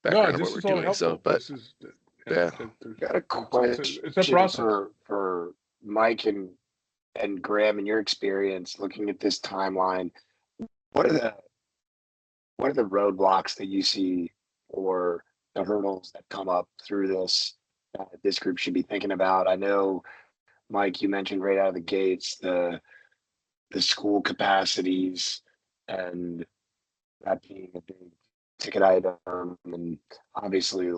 background of what we're doing. Helpful. So, but yeah. Got a question it's a process for Mike and Graham, in your experience looking at this timeline. What are the roadblocks that you see, or the hurdles that come up through this that this group should be thinking about? I know, Mike, you mentioned right out of the gates the school capacities, and that being a big ticket item, and obviously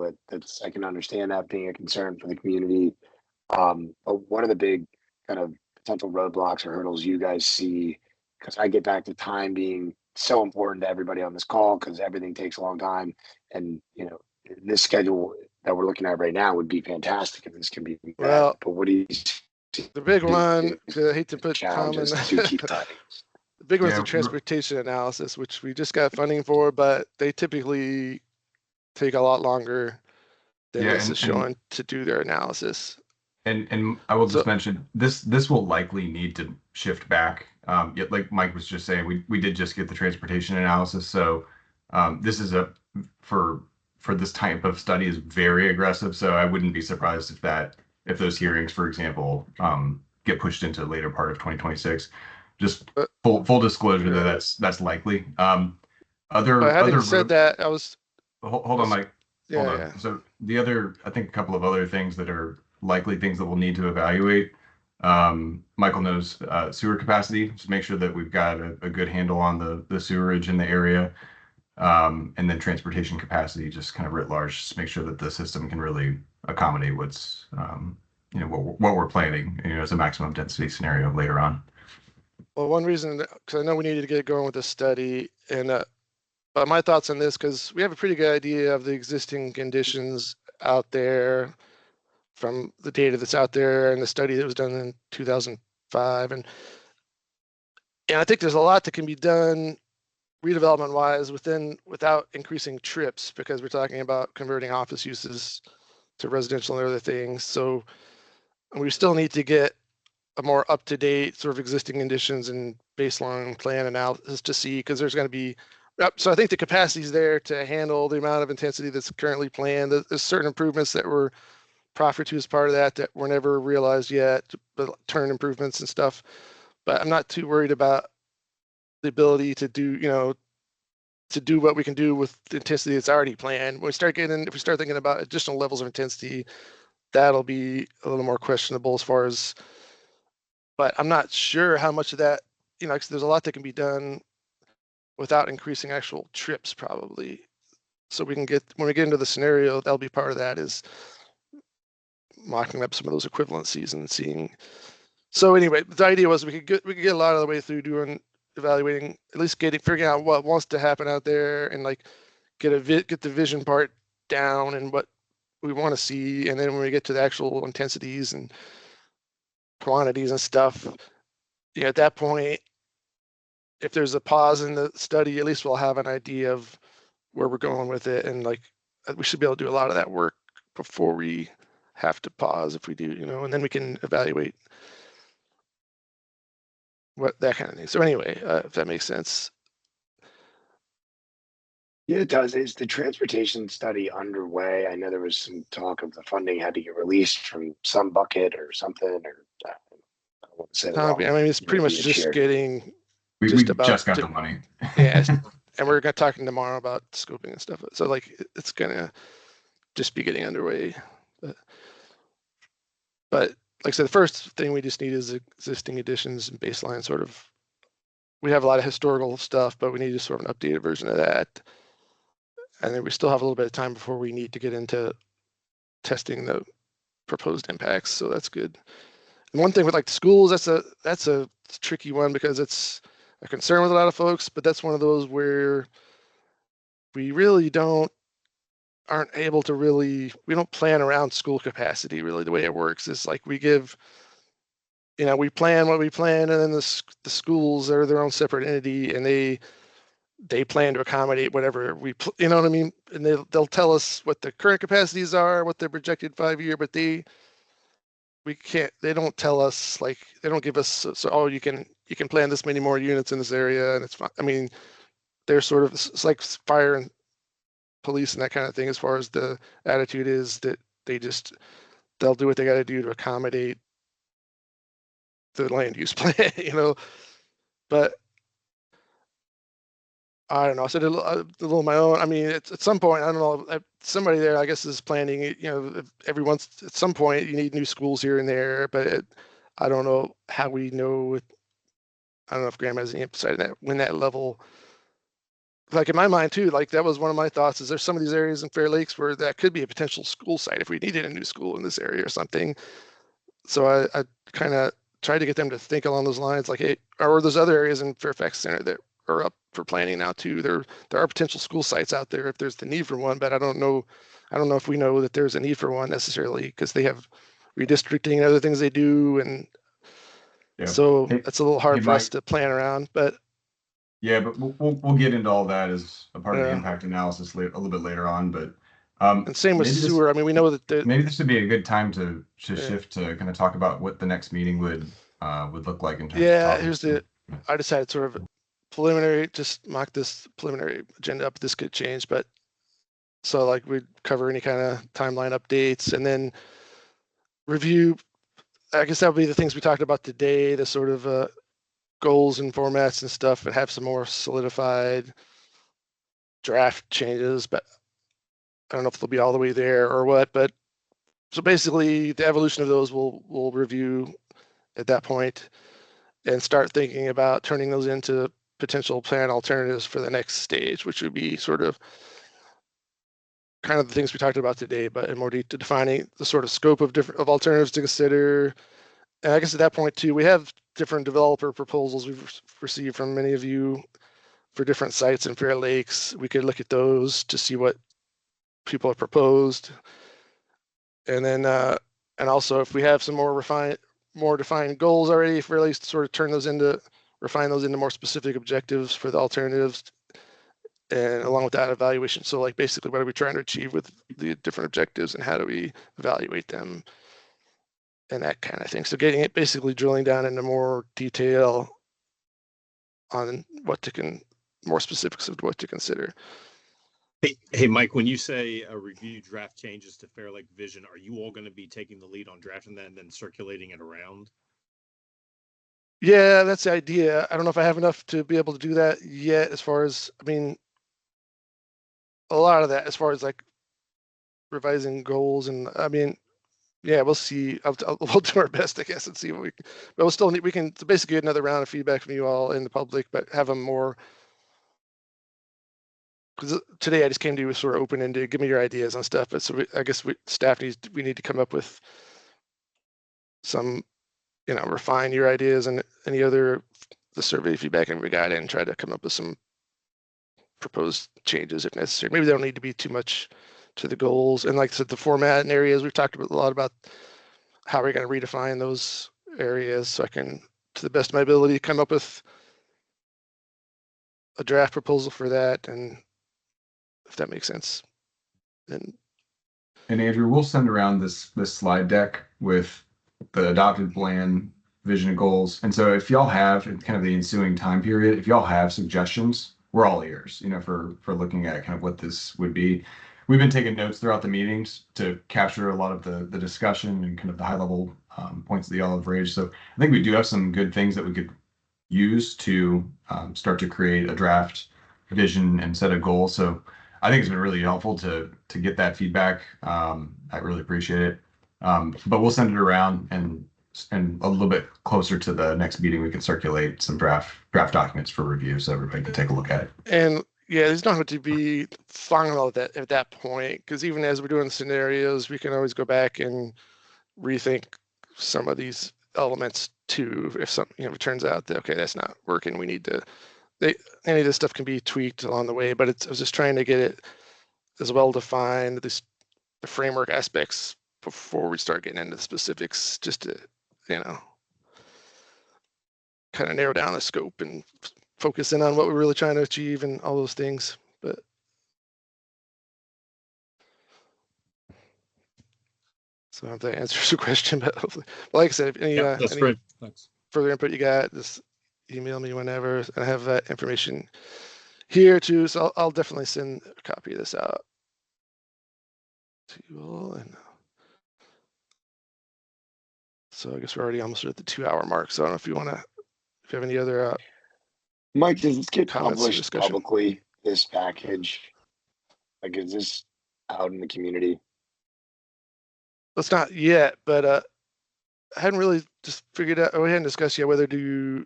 I can understand that being a concern for the community. But what are the big kind of potential roadblocks or hurdles you guys see? Because I get back to time being so important to everybody on this call, because everything takes a long time, and this schedule that we're looking at right now would be fantastic if this can be met. Well, but what do you see? The big one, I hate to put challenges to keep timing. The big one's the transportation analysis, which we just got funding for, but they typically take a lot longer than this is showing to do their analysis. And I will just mention this will likely need to shift back. Like Mike was just saying, we did just get the transportation analysis, so this is for this type of study is very aggressive. So I wouldn't be surprised if those hearings, for example, get pushed into the later part of 2026. Just full disclosure that's likely. Having said that, I was hold on, Mike. Hold on. Yeah. So I think a couple of other things that are likely things that we'll need to evaluate. Michael knows sewer capacity, just make sure that we've got a good handle on the sewerage in the area, and then transportation capacity, just kind of writ large, just make sure that the system can really accommodate what's what we're planning as a maximum density scenario later on. Well, one reason, because I know we needed to get going with this study, and but my thoughts on this, because we have a pretty good idea of the existing conditions out there from the data that's out there and the study that was done in 2005, and I think there's a lot that can be done redevelopment wise without increasing trips, because we're talking about converting office uses to residential and other things. So we still need to get a more up-to-date sort of existing conditions and baseline plan analysis to see, because there's going to be, so I think the capacity is there to handle the amount of intensity that's currently planned. There's certain improvements that were proffered to as part of that were never realized yet, but turn improvements and stuff. But I'm not too worried about the ability to do, to do what we can do with the intensity that's already planned. When we start if we start thinking about additional levels of intensity, that'll be a little more questionable as far as, but I'm not sure how much of that, because there's a lot that can be done without increasing actual trips probably. So when we get into the scenario, that'll be part of that, is mocking up some of those equivalencies and seeing. So anyway, the idea was we could get a lot of the way through evaluating, at least figuring out what wants to happen out there, and like get the vision part down and what we want to see. And then when we get to the actual intensities and quantities and stuff, at that point, if there's a pause in the study, at least we'll have an idea of where we're going with it. And like, we should be able to do a lot of that work before we have to pause if we do, and then we can evaluate what that kind of thing. So anyway, if that makes sense. Yeah, it does. Is the transportation study underway? I know there was some talk of the funding had to get released from some bucket or something, or I don't want to say I mean, it's pretty much just getting. We just got the money. Yeah, and we're talking tomorrow about scoping and stuff. So like, it's gonna just be getting underway. But like I said, the first thing we just need is existing additions and baseline sort of. We have a lot of historical stuff, but we need just sort of an updated version of that. And then we still have a little bit of time before we need to get into testing the proposed impacts. So that's good. And one thing with like the schools, that's a tricky one because it's a concern with a lot of folks, but that's one of those where we really aren't able to we don't plan around school capacity really. The way it works is like we give, we plan what we plan, and then the schools are their own separate entity, and they plan to accommodate whatever you know what I mean? And they'll tell us what the current capacities are, what their projected 5-year, but they don't tell us, like, they don't give us, oh, you can plan this many more units in this area and it's fine. I mean, they're sort of, it's like fire and police and that kind of thing, as far as the attitude is that they'll do what they got to do to accommodate the land use plan, but I don't know. So I did a little of my own. I mean, at some point, I don't know, somebody there, I guess, is planning, at some point you need new schools here and there, but I don't know how we know. I don't know if Graham has any insight in that, when that level, like in my mind too, like that was one of my thoughts, is there's some of these areas in Fair Lakes where that could be a potential school site if we needed a new school in this area or something. So I kind of tried to get them to think along those lines, like, hey, or there's other areas in Fairfax Center that are up for planning now too. There are potential school sites out there if there's the need for one, but I don't know if we know that there's a need for one necessarily, because they have redistricting and other things they do, and so it's a little hard for us to plan around. But yeah, but we'll get into all that as a part of the impact analysis a little bit later on. But and same with sewer. I mean, we know that maybe this would be a good time to shift to kind of talk about what the next meeting would look like in terms of topics. I decided sort of preliminary, just mock this preliminary agenda up. This could change, but so like we'd cover any kind of timeline updates, and then review. I guess that would be the things we talked about today, the sort of goals and formats and stuff, and have some more solidified draft changes, but I don't know if they'll be all the way there or what. But so basically the evolution of those we'll review at that point and start thinking about turning those into potential plan alternatives for the next stage, which would be sort of kind of the things we talked about today, but in more detail, defining the sort of scope of alternatives to consider. And I guess at that point too, we have different developer proposals we've received from many of you for different sites in Fair Lakes. We could look at those to see what people have proposed. And then, and also if we have some more defined goals already, if we really sort of refine those into more specific objectives for the alternatives, and along with that evaluation. So like basically what are we trying to achieve with the different objectives and how do we evaluate them and that kind of thing. So getting it, basically drilling down into more detail on more specifics of what to consider. Hey, Mike, when you say review draft changes to Fair Lake Vision, are you all going to be taking the lead on drafting that and then circulating it around? Yeah, that's the idea. I don't know if I have enough to be able to do that yet, as far as, I mean, a lot of that as far as like revising goals, and I mean, yeah, we'll see. We'll do our best, I guess, and see what but we can basically get another round of feedback from you all in the public, but have them more, because today I just came to you with sort of open-ended, give me your ideas on stuff. But so I guess we need to come up with some, refine your ideas and any other, the survey feedback and we got in, and try to come up with some proposed changes if necessary. Maybe they don't need to be too much to the goals. And like I said, the format and areas, we've talked a lot about how we're going to redefine those areas, so I can, to the best of my ability, come up with a draft proposal for that, and if that makes sense. And Andrew, we'll send around this slide deck with the adopted plan, vision, and goals. And so if y'all have, in kind of the ensuing time period, if y'all have suggestions, we're all ears, for looking at kind of what this would be. We've been taking notes throughout the meetings to capture a lot of the discussion and kind of the high level points that y'all have raised. So I think we do have some good things that we could use to start to create a draft vision and set a goal. So I think it's been really helpful to get that feedback. I really appreciate it. But we'll send it around, and and a little bit closer to the next meeting, we can circulate some draft documents for review so everybody can take a look at it. And yeah, there's not to be final at that point, because even as we're doing scenarios, we can always go back and rethink some of these elements too. If something, if it turns out that, okay, that's not working, we need to, any of this stuff can be tweaked along the way, but I was just trying to get it as well defined, the framework aspects before we start getting into the specifics, just to, kind of narrow down the scope and focus in on what we're really trying to achieve and all those things. But so I hope that answers your question, but hopefully, like I said, if any, that's great. Thanks. Further input you got, just email me whenever, and I have that information here too. So I'll definitely send a copy of this out to you all. And so I guess we're already almost at the 2-hour mark. So I don't know if you want to, if you have any other Mike, does this get comments or published discussion? publicly, this package? Like, is this out in the community? It's not yet, but I hadn't really just figured out, we hadn't discussed yet whether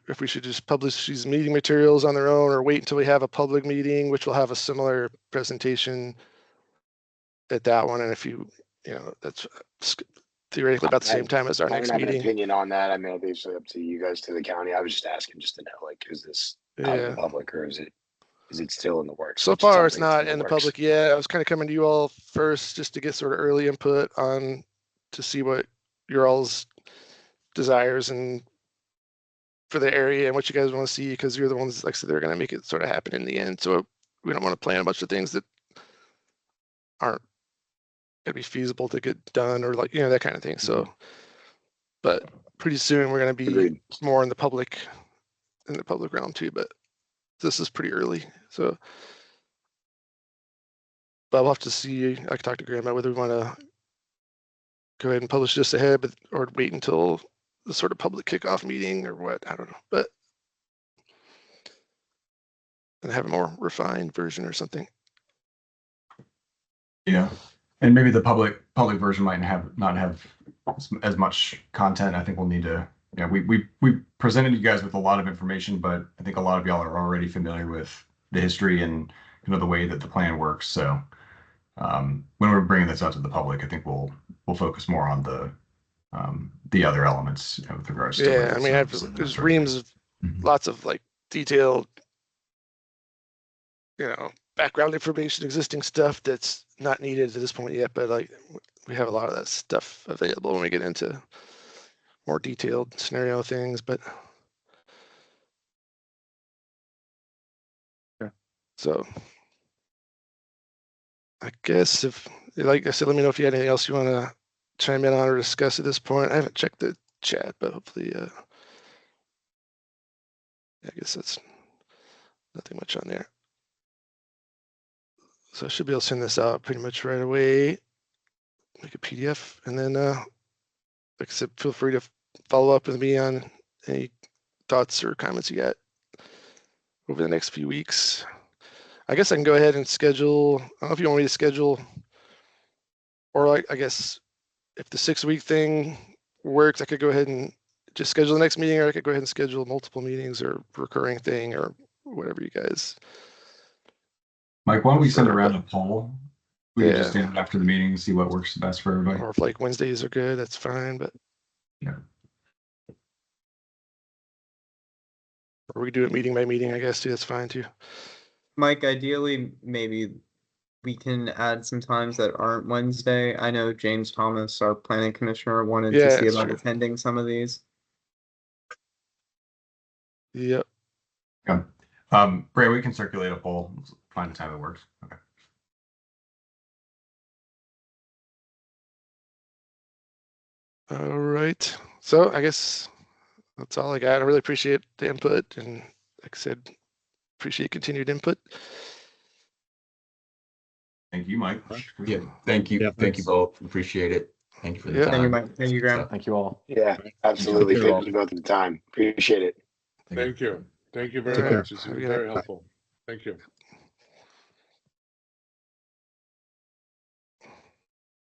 if we should just publish these meeting materials on their own or wait until we have a public meeting, which will have a similar presentation at that one. And if that's theoretically about the same time as our next I don't have an meeting. opinion on that. I mean, obviously up to you guys, to the county. I was just asking just to know, like, is this out in the public, or is it still in the works? So far, it's not in the public yet. I was kind of coming to you all first just to get sort of early input on, to see what your all's desires and for the area and what you guys want to see, because you're the ones, like I said, they're going to make it sort of happen in the end. So we don't want to plan a bunch of things that aren't going to be feasible to get done, or like, that kind of thing. So, but pretty soon we're going to be more in the public realm too, but this is pretty early. So, but we'll have to see. I can talk to Graham about whether we want to go ahead and publish this ahead, or wait until the sort of public kickoff meeting or what, I don't know, but and have a more refined version or something. Yeah, and maybe the public version might not have as much content. I think we'll need to. Yeah, we presented you guys with a lot of information, but I think a lot of y'all are already familiar with the history and the way that the plan works. So when we're bringing this out to the public, I think we'll focus more on the other elements with regards to. Yeah, I mean, there's reams of lots of like detailed, background information, existing stuff that's not needed at this point yet, but like we have a lot of that stuff available when we get into more detailed scenario things. But so I guess if, like I said, let me know if you had anything else you want to chime in on or discuss at this point. I haven't checked the chat, but hopefully, I guess that's nothing much on there. So I should be able to send this out pretty much right away, make a PDF, and then, like I said, feel free to follow up with me on any thoughts or comments you got over the next few weeks. I guess I can go ahead and schedule, I don't know if you want me to schedule, or like, I guess if the 6-week thing works, I could go ahead and just schedule the next meeting, or I could go ahead and schedule multiple meetings or recurring thing or whatever you guys. Mike, why don't we send around a poll? We can just stand after the meeting and see what works best for everybody. Or if like Wednesdays are good, that's fine, but. Yeah. Or we do it meeting by meeting, I guess, too, that's fine too. Mike, ideally, maybe we can add some times that aren't Wednesday. I know James Thomas, our planning commissioner, wanted to see about attending some of these. Yep. Yeah. Bray, we can circulate a poll, find a time that works. Okay. All right. So I guess that's all I got. I really appreciate the input, and like I said, appreciate continued input. Thank you, Mike. Yeah, thank you. Yeah, thank you both. Appreciate it. Thank you for the time. Thank you, Mike. Thank you, Graham. Thank you all. Yeah, absolutely. Thank you both for the time. Appreciate it. Thank you. Thank you very much. It's been very helpful. Thank you.